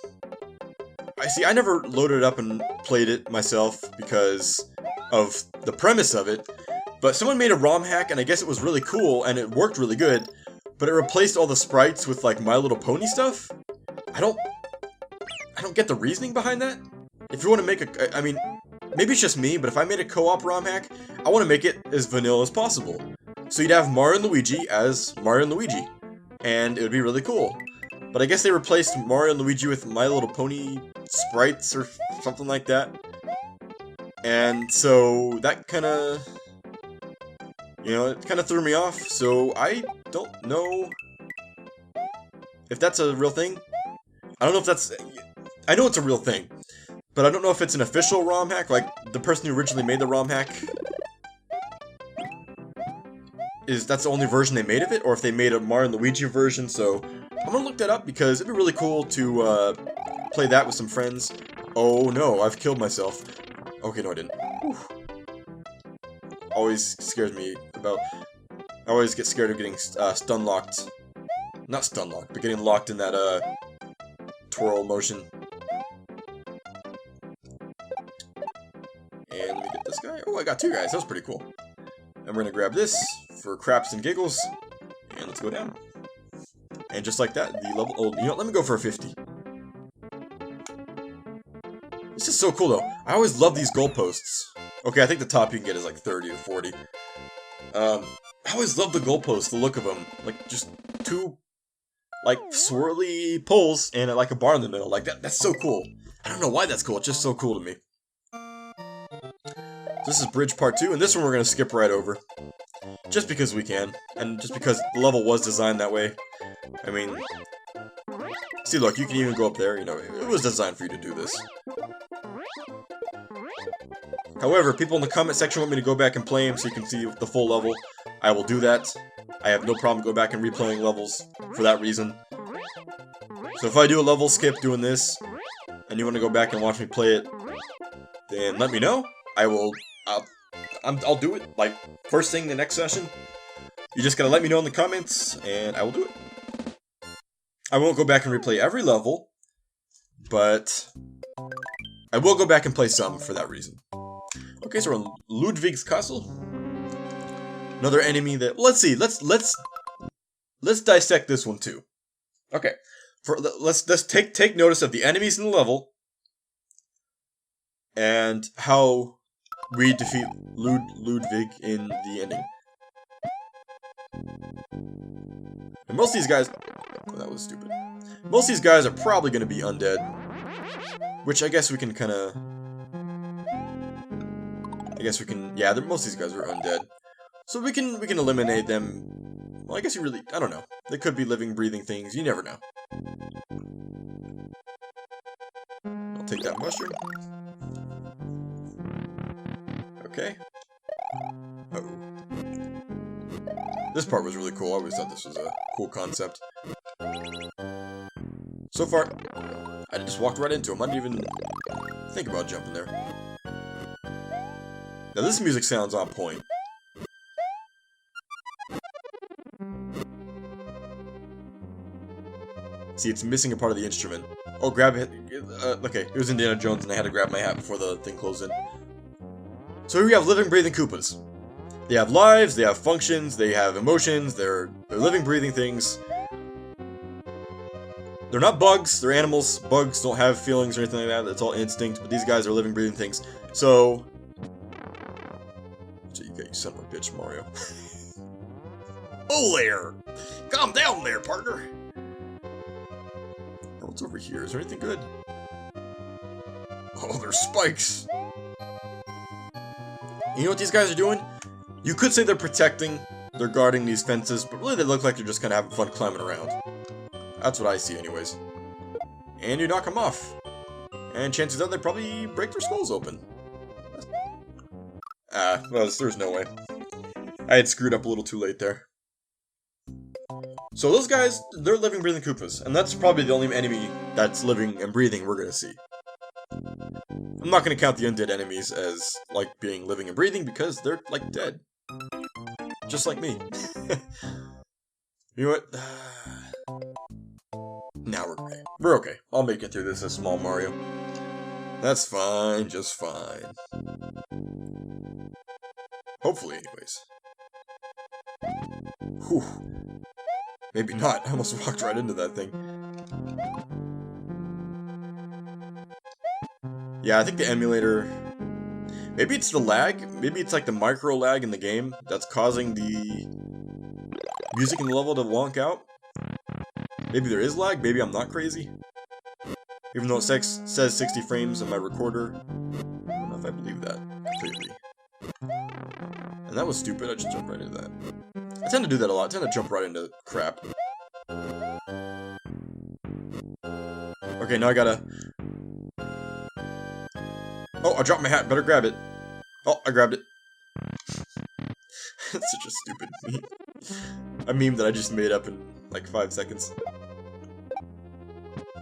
I never loaded it up and played it myself because of the premise of it, but someone made a ROM hack, and I guess it was really cool, and it worked really good, but it replaced all the sprites with, like, My Little Pony stuff? I don't get the reasoning behind that. If you want to make I mean, maybe it's just me, but if I made a co-op ROM hack, I want to make it as vanilla as possible. So you'd have Mario and Luigi as Mario and Luigi, and it would be really cool. But I guess they replaced Mario and Luigi with My Little Pony sprites or something like that. And so that kind of You know, it kind of threw me off, so I don't know if that's a real thing. I don't know if that's... I know it's a real thing, but I don't know if it's an official ROM hack, like the person who originally made the ROM hack. That's the only version they made of it, or if they made a Mario and Luigi version, so I'm gonna look that up because it'd be really cool to play that with some friends. Oh no, I've killed myself. Okay, no I didn't. Whew. Always scares me about... I always get scared of getting stun locked. Not stun locked, but getting locked in that twirl motion. And let me get this guy. Oh, I got two guys. That was pretty cool. And we're gonna grab this for craps and giggles. And let's go down. And just like that, the level... Oh, you know what? Let me go for a 50. This is so cool, though. I always love these goalposts. Okay, I think the top you can get is like 30 or 40. I always love the goalposts, the look of them. Like, just two, like, swirly poles and like a bar in the middle. Like, that's so cool. I don't know why that's cool. It's just so cool to me. This is Bridge Part 2, and this one we're going to skip right over. Just because we can, and just because the level was designed that way. I mean, see, look, you can even go up there, you know, it was designed for you to do this. However, people in the comment section want me to go back and play them so you can see the full level. I will do that. I have no problem going back and replaying levels for that reason. So if I do a level skip doing this, and you want to go back and watch me play it, then let me know. I'll do it, like, first thing the next session. You just gotta let me know in the comments, and I will do it. I won't go back and replay every level, but I will go back and play some for that reason. Okay, so we're on Ludwig's castle. Another enemy that... Let's see, let's dissect this one too. Okay, let's take notice of the enemies in the level, and how we defeat Ludwig in the ending. And most of these guys... Oh, that was stupid. Most of these guys are probably going to be undead. Which I guess we can kind of... I guess we can... Yeah, most of these guys are undead. So we can eliminate them. Well, I guess you really... I don't know. They could be living, breathing things. You never know. I'll take that mushroom. Okay. Uh-oh. This part was really cool. I always thought this was a cool concept. So far, I just walked right into him. I didn't even think about jumping there. Now this music sounds on point. See, it's missing a part of the instrument. Oh, grab it. Okay, it was Indiana Jones and I had to grab my hat before the thing closed in. So here we have living, breathing Koopas. They have lives, they have functions, they have emotions, they're living, breathing things. They're not bugs, they're animals. Bugs don't have feelings or anything like that, it's all instinct, but these guys are living, breathing things. So... You son of a bitch, Mario. Oh there! Calm down there, partner! Oh, what's over here? Is there anything good? Oh, there's spikes! You know what these guys are doing? You could say they're protecting, they're guarding these fences, but really they look like they're just kind of having fun climbing around. That's what I see anyways. And you knock them off. And chances are they probably break their skulls open. Well, there's no way. I had screwed up a little too late there. So those guys, they're living, breathing Koopas, and that's probably the only enemy that's living and breathing we're gonna see. I'm not gonna count the undead enemies as, like, being living and breathing, because they're, like, dead. Just like me. You know what? Now we're okay. We're okay. I'll make it through this as small Mario. That's fine, just fine. Hopefully, anyways. Whew. Maybe not. I almost walked right into that thing. Yeah, I think the emulator... Maybe it's the lag. Maybe it's like the micro lag in the game that's causing the music in the level to wonk out. Maybe there is lag. Maybe I'm not crazy. Even though it says 60 frames on my recorder. I don't know if I believe that completely. And that was stupid. I just jumped right into that. I tend to do that a lot. I tend to jump right into crap. Okay, now I gotta... Oh, I dropped my hat. Better grab it. Oh, I grabbed it. That's such a stupid meme. A meme that I just made up in like 5 seconds.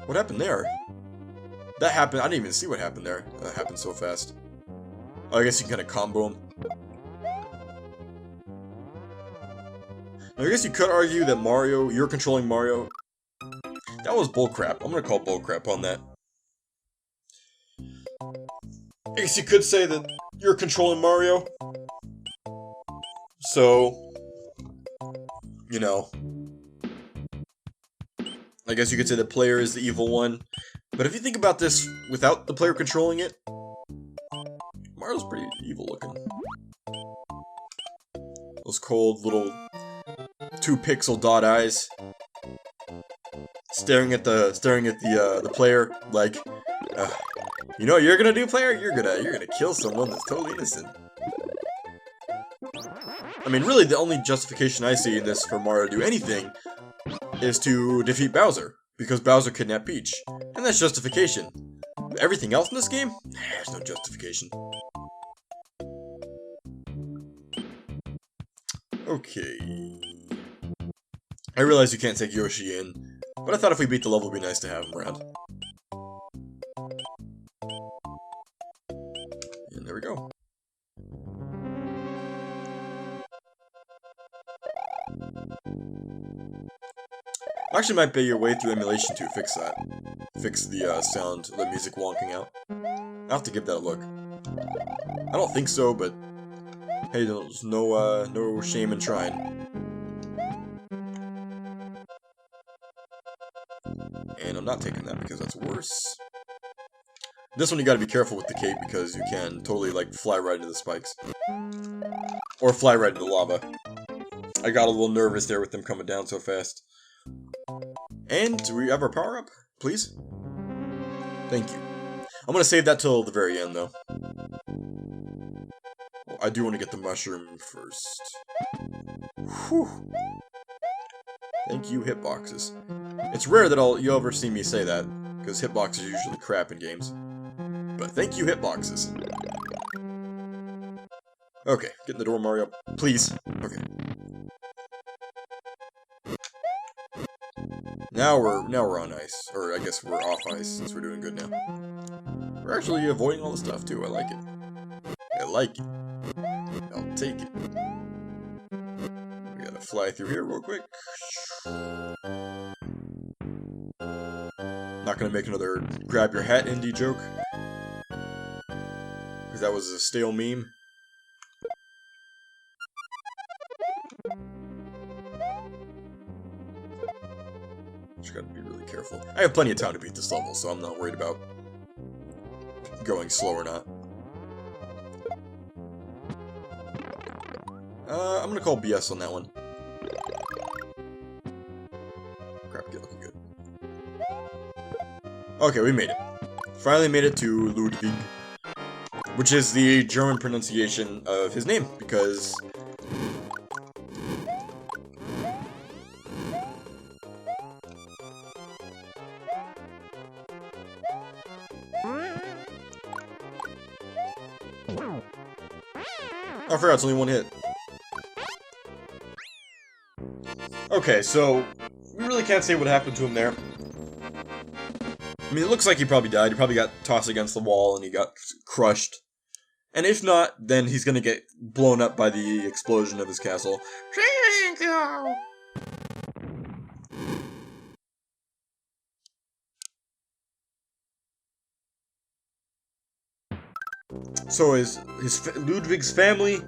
What happened there? That happened. I didn't even see what happened there. That happened so fast. Oh, I guess you can kind of combo them. Now, I guess you could argue that Mario, you're controlling Mario. That was bullcrap. I'm gonna call bullcrap on that. I guess you could say that you're controlling Mario. So, you know, I guess you could say the player is the evil one. But if you think about this without the player controlling it, Mario's pretty evil looking. Those cold little 2-pixel dot eyes, staring at the player like, you know what you're gonna do, player? You're gonna kill someone that's totally innocent. I mean, really, the only justification I see in this for Mario to do anything is to defeat Bowser, because Bowser kidnapped Peach, and that's justification. Everything else in this game, there's no justification. Okay. I realize you can't take Yoshi in, but I thought if we beat the level, it'd be nice to have him around. And there we go. Actually, might be your way through emulation to fix that. Fix the sound, the music wonking out. I'll have to give that a look. I don't think so, but hey, there's no shame in trying. And I'm not taking that because that's worse. This one you gotta be careful with the cape because you can totally like fly right into the spikes. Or fly right into the lava. I got a little nervous there with them coming down so fast. And do we have our power up? Please? Thank you. I'm gonna save that till the very end though. Well, I do want to get the mushroom first. Whew. Thank you, hitboxes. It's rare that you'll ever see me say that, because hitboxes are usually crap in games. But thank you, hitboxes. Okay, get in the door, Mario. Please. Okay. Now we're on ice. Or I guess we're off ice, since we're doing good now. We're actually avoiding all the stuff, too. I like it. I like it. I'll take it. We gotta fly through here real quick. Not gonna make another grab your hat indie joke. Because that was a stale meme. Just gotta be really careful. I have plenty of time to beat this level, so I'm not worried about going slow or not. I'm gonna call BS on that one. Crap, get looking good. Okay, we made it. Finally made it to Ludwig, which is the German pronunciation of his name, because I forgot it's only one hit. Okay, so we really can't say what happened to him there. I mean, it looks like he probably died. He probably got tossed against the wall and he got crushed. And if not, then he's gonna get blown up by the explosion of his castle. So Ludwig's family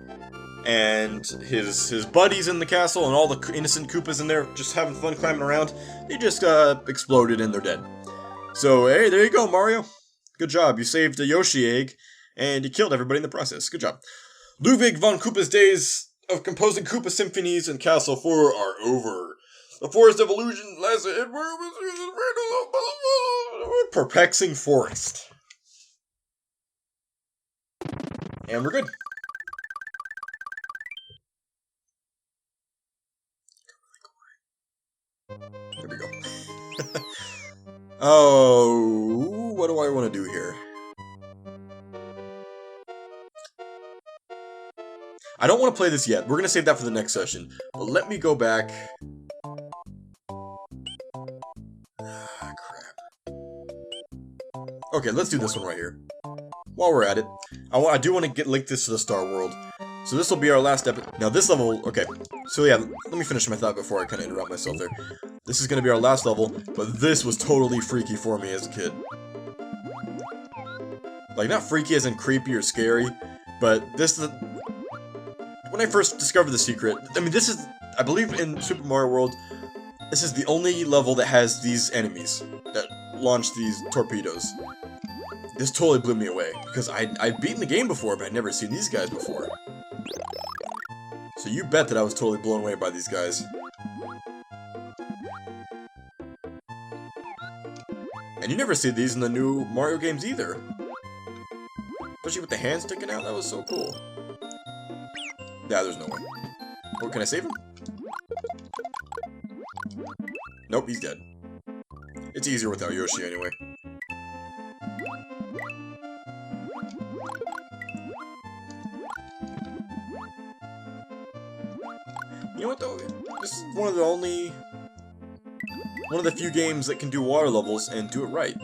and his buddies in the castle and all the innocent Koopas in there just having fun climbing around, they just exploded and they're dead. So hey, there you go, Mario. Good job. You saved a Yoshi egg and you killed everybody in the process. Good job. Ludwig von Koopa's days of composing Koopa symphonies in Castle 4 are over. The Forest of Illusion lasted perplexing forest. And we're good. There we go. Oh, what do I want to do here? I don't want to play this yet. We're going to save that for the next session. But let me go back. Ah, crap. Okay, let's do this one right here. While we're at it, I do want to link this to the Star World. So this will be our last episode. Now this level, okay. So yeah, let me finish my thought before I kind of interrupt myself there. This is going to be our last level, but this was totally freaky for me as a kid. Like, not freaky as in creepy or scary, but this is when I first discovered the secret. I mean, this is, I believe in Super Mario World, this is the only level that has these enemies that launch these torpedoes. This totally blew me away, because I'd beaten the game before, but I'd never seen these guys before. So you bet that I was totally blown away by these guys. And you never see these in the new Mario games either. Especially with the hand sticking out, that was so cool. Yeah, there's no way. Oh, can I save him? Nope, he's dead. It's easier without Yoshi anyway. You know what though? This is one of the few games that can do water levels and do it right.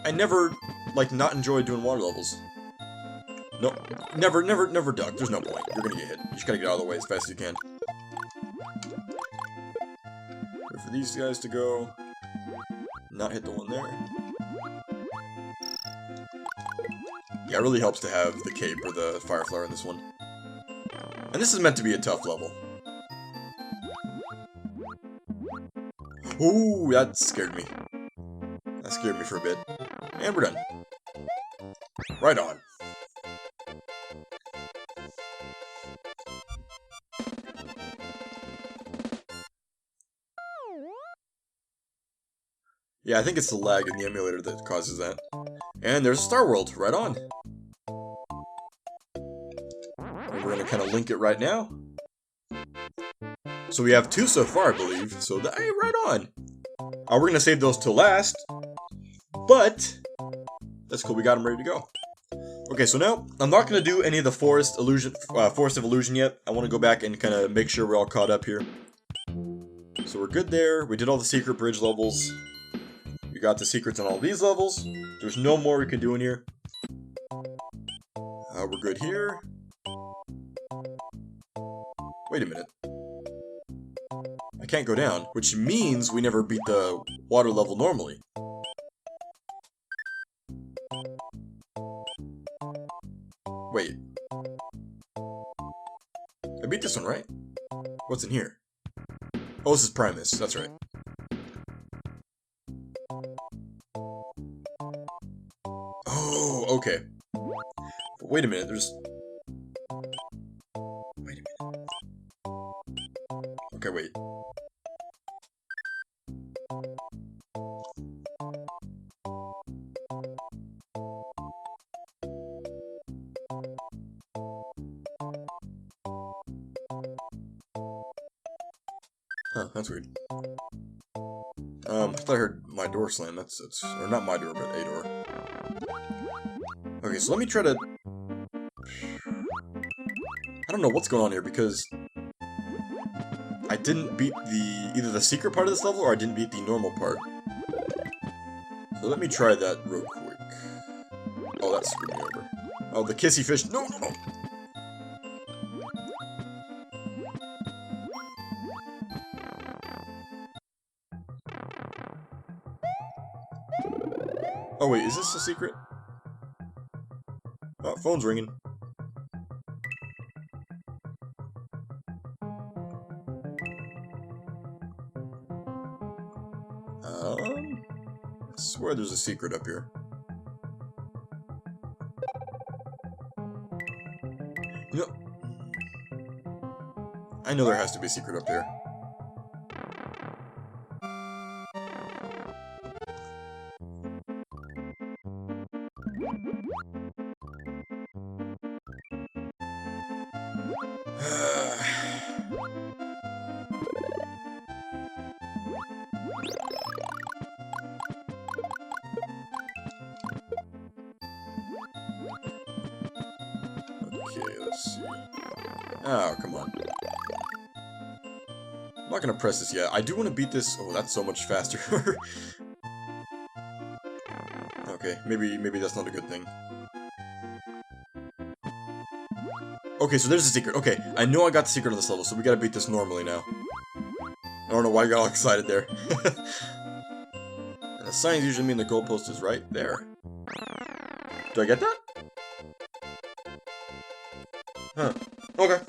I never, like, not enjoyed doing water levels. No, never duck. There's no point. You're gonna get hit. You just gotta get out of the way as fast as you can. Wait for these guys to go. Not hit the one there. Yeah, it really helps to have the cape or the fire flower in this one. And this is meant to be a tough level. Ooh, that scared me. That scared me for a bit. And we're done. Right on. Yeah, I think it's the lag in the emulator that causes that. And there's a Star World. Right on. And we're going to kind of link it right now. So we have 2 so far, I believe. So, hey, right on. We're going to save those till last. But that's cool. We got them ready to go. Okay, so now I'm not going to do any of the Forest of Illusion yet. I want to go back and kind of make sure we're all caught up here. So we're good there. We did all the secret bridge levels. We got the secrets on all these levels. There's no more we can do in here. We're good here. Wait a minute. I can't go down, which means we never beat the water level normally. Wait. I beat this one, right? What's in here? Oh, this is Primus. That's right. Oh, okay. But wait a minute, there's... Wait a minute. Okay, wait. Huh, that's weird. I thought I heard my door slam. That's or not my door, but a door. Okay, so let me try to... I don't know what's going on here, because I didn't beat either the secret part of this level, or I didn't beat the normal part. So let me try that real quick. Oh, that screwed me over. Oh, the kissy fish. No, no, no! Oh wait, is this a secret? Oh, phone's ringing. I swear there's a secret up here. You know, I know there has to be a secret up there. Okay, let's see. Oh, come on. I'm not gonna press this yet. I do want to beat this. Oh, that's so much faster. Okay, maybe that's not a good thing. Okay, so there's a secret. Okay, I know I got the secret on this level, so we gotta beat this normally now. I don't know why I got all excited there. And the signs usually mean the goalpost is right there. Do I get that? Huh. Okay.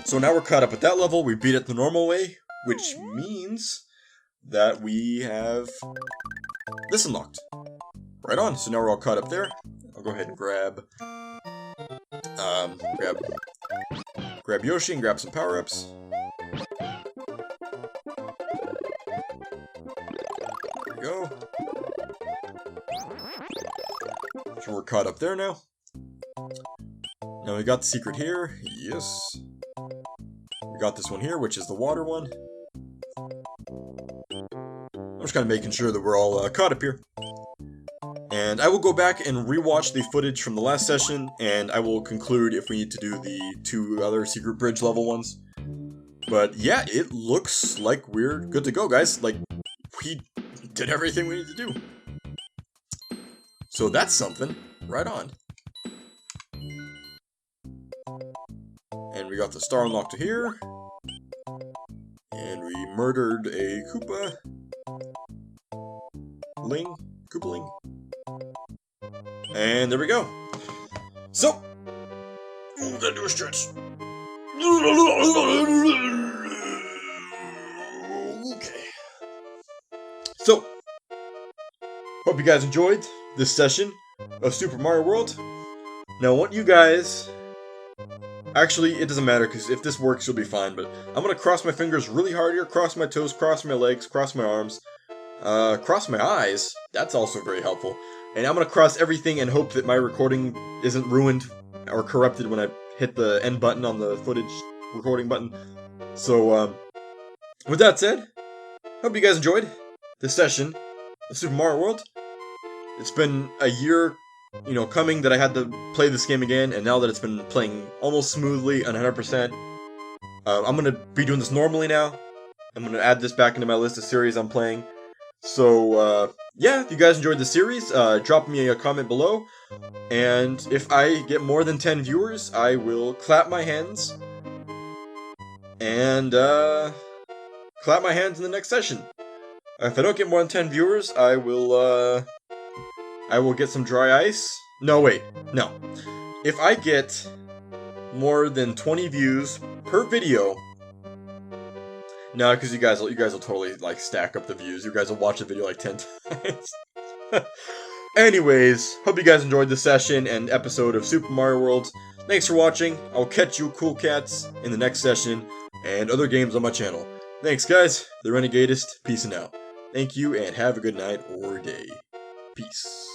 So now we're caught up at that level. We beat it the normal way, which means that we have this unlocked. Right on. So now we're all caught up there. I'll go ahead and grab Yoshi and grab some power-ups. There we go. So we're caught up there now. Now we got the secret here. Yes. We got this one here, which is the water one. I'm just kind of making sure that we're all caught up here. And I will go back and rewatch the footage from the last session, and I will conclude if we need to do the 2 other secret bridge level ones. But yeah, it looks like we're good to go, guys. Like, we did everything we need to do. So that's something. Right on. And we got the star unlocked to here. And we murdered a Koopa. Koopaling. And there we go. So, we're gonna do a stretch. Okay. So, hope you guys enjoyed this session of Super Mario World. Now, I want you guys... Actually, it doesn't matter, because if this works, you'll be fine, but I'm gonna cross my fingers really hard here, cross my toes, cross my legs, cross my arms, cross my eyes. That's also very helpful. And I'm gonna cross everything and hope that my recording isn't ruined or corrupted when I hit the end button on the footage recording button. So, with that said, hope you guys enjoyed this session of Super Mario World. It's been a year, you know, coming that I had to play this game again, and now that it's been playing almost smoothly and 100%, I'm gonna be doing this normally now. I'm gonna add this back into my list of series I'm playing. So, yeah, if you guys enjoyed the series, drop me a comment below, and if I get more than 10 viewers, I will clap my hands, and, clap my hands in the next session. If I don't get more than 10 viewers, I will get some dry ice. No, wait, no. If I get more than 20 views per video... No, because you guys will totally, like, stack up the views. You guys will watch the video, like, 10 times. Anyways, hope you guys enjoyed this session and episode of Super Mario World. Thanks for watching. I'll catch you cool cats in the next session and other games on my channel. Thanks, guys. The Renegadist. Peace and out. Thank you, and have a good night or day. Peace.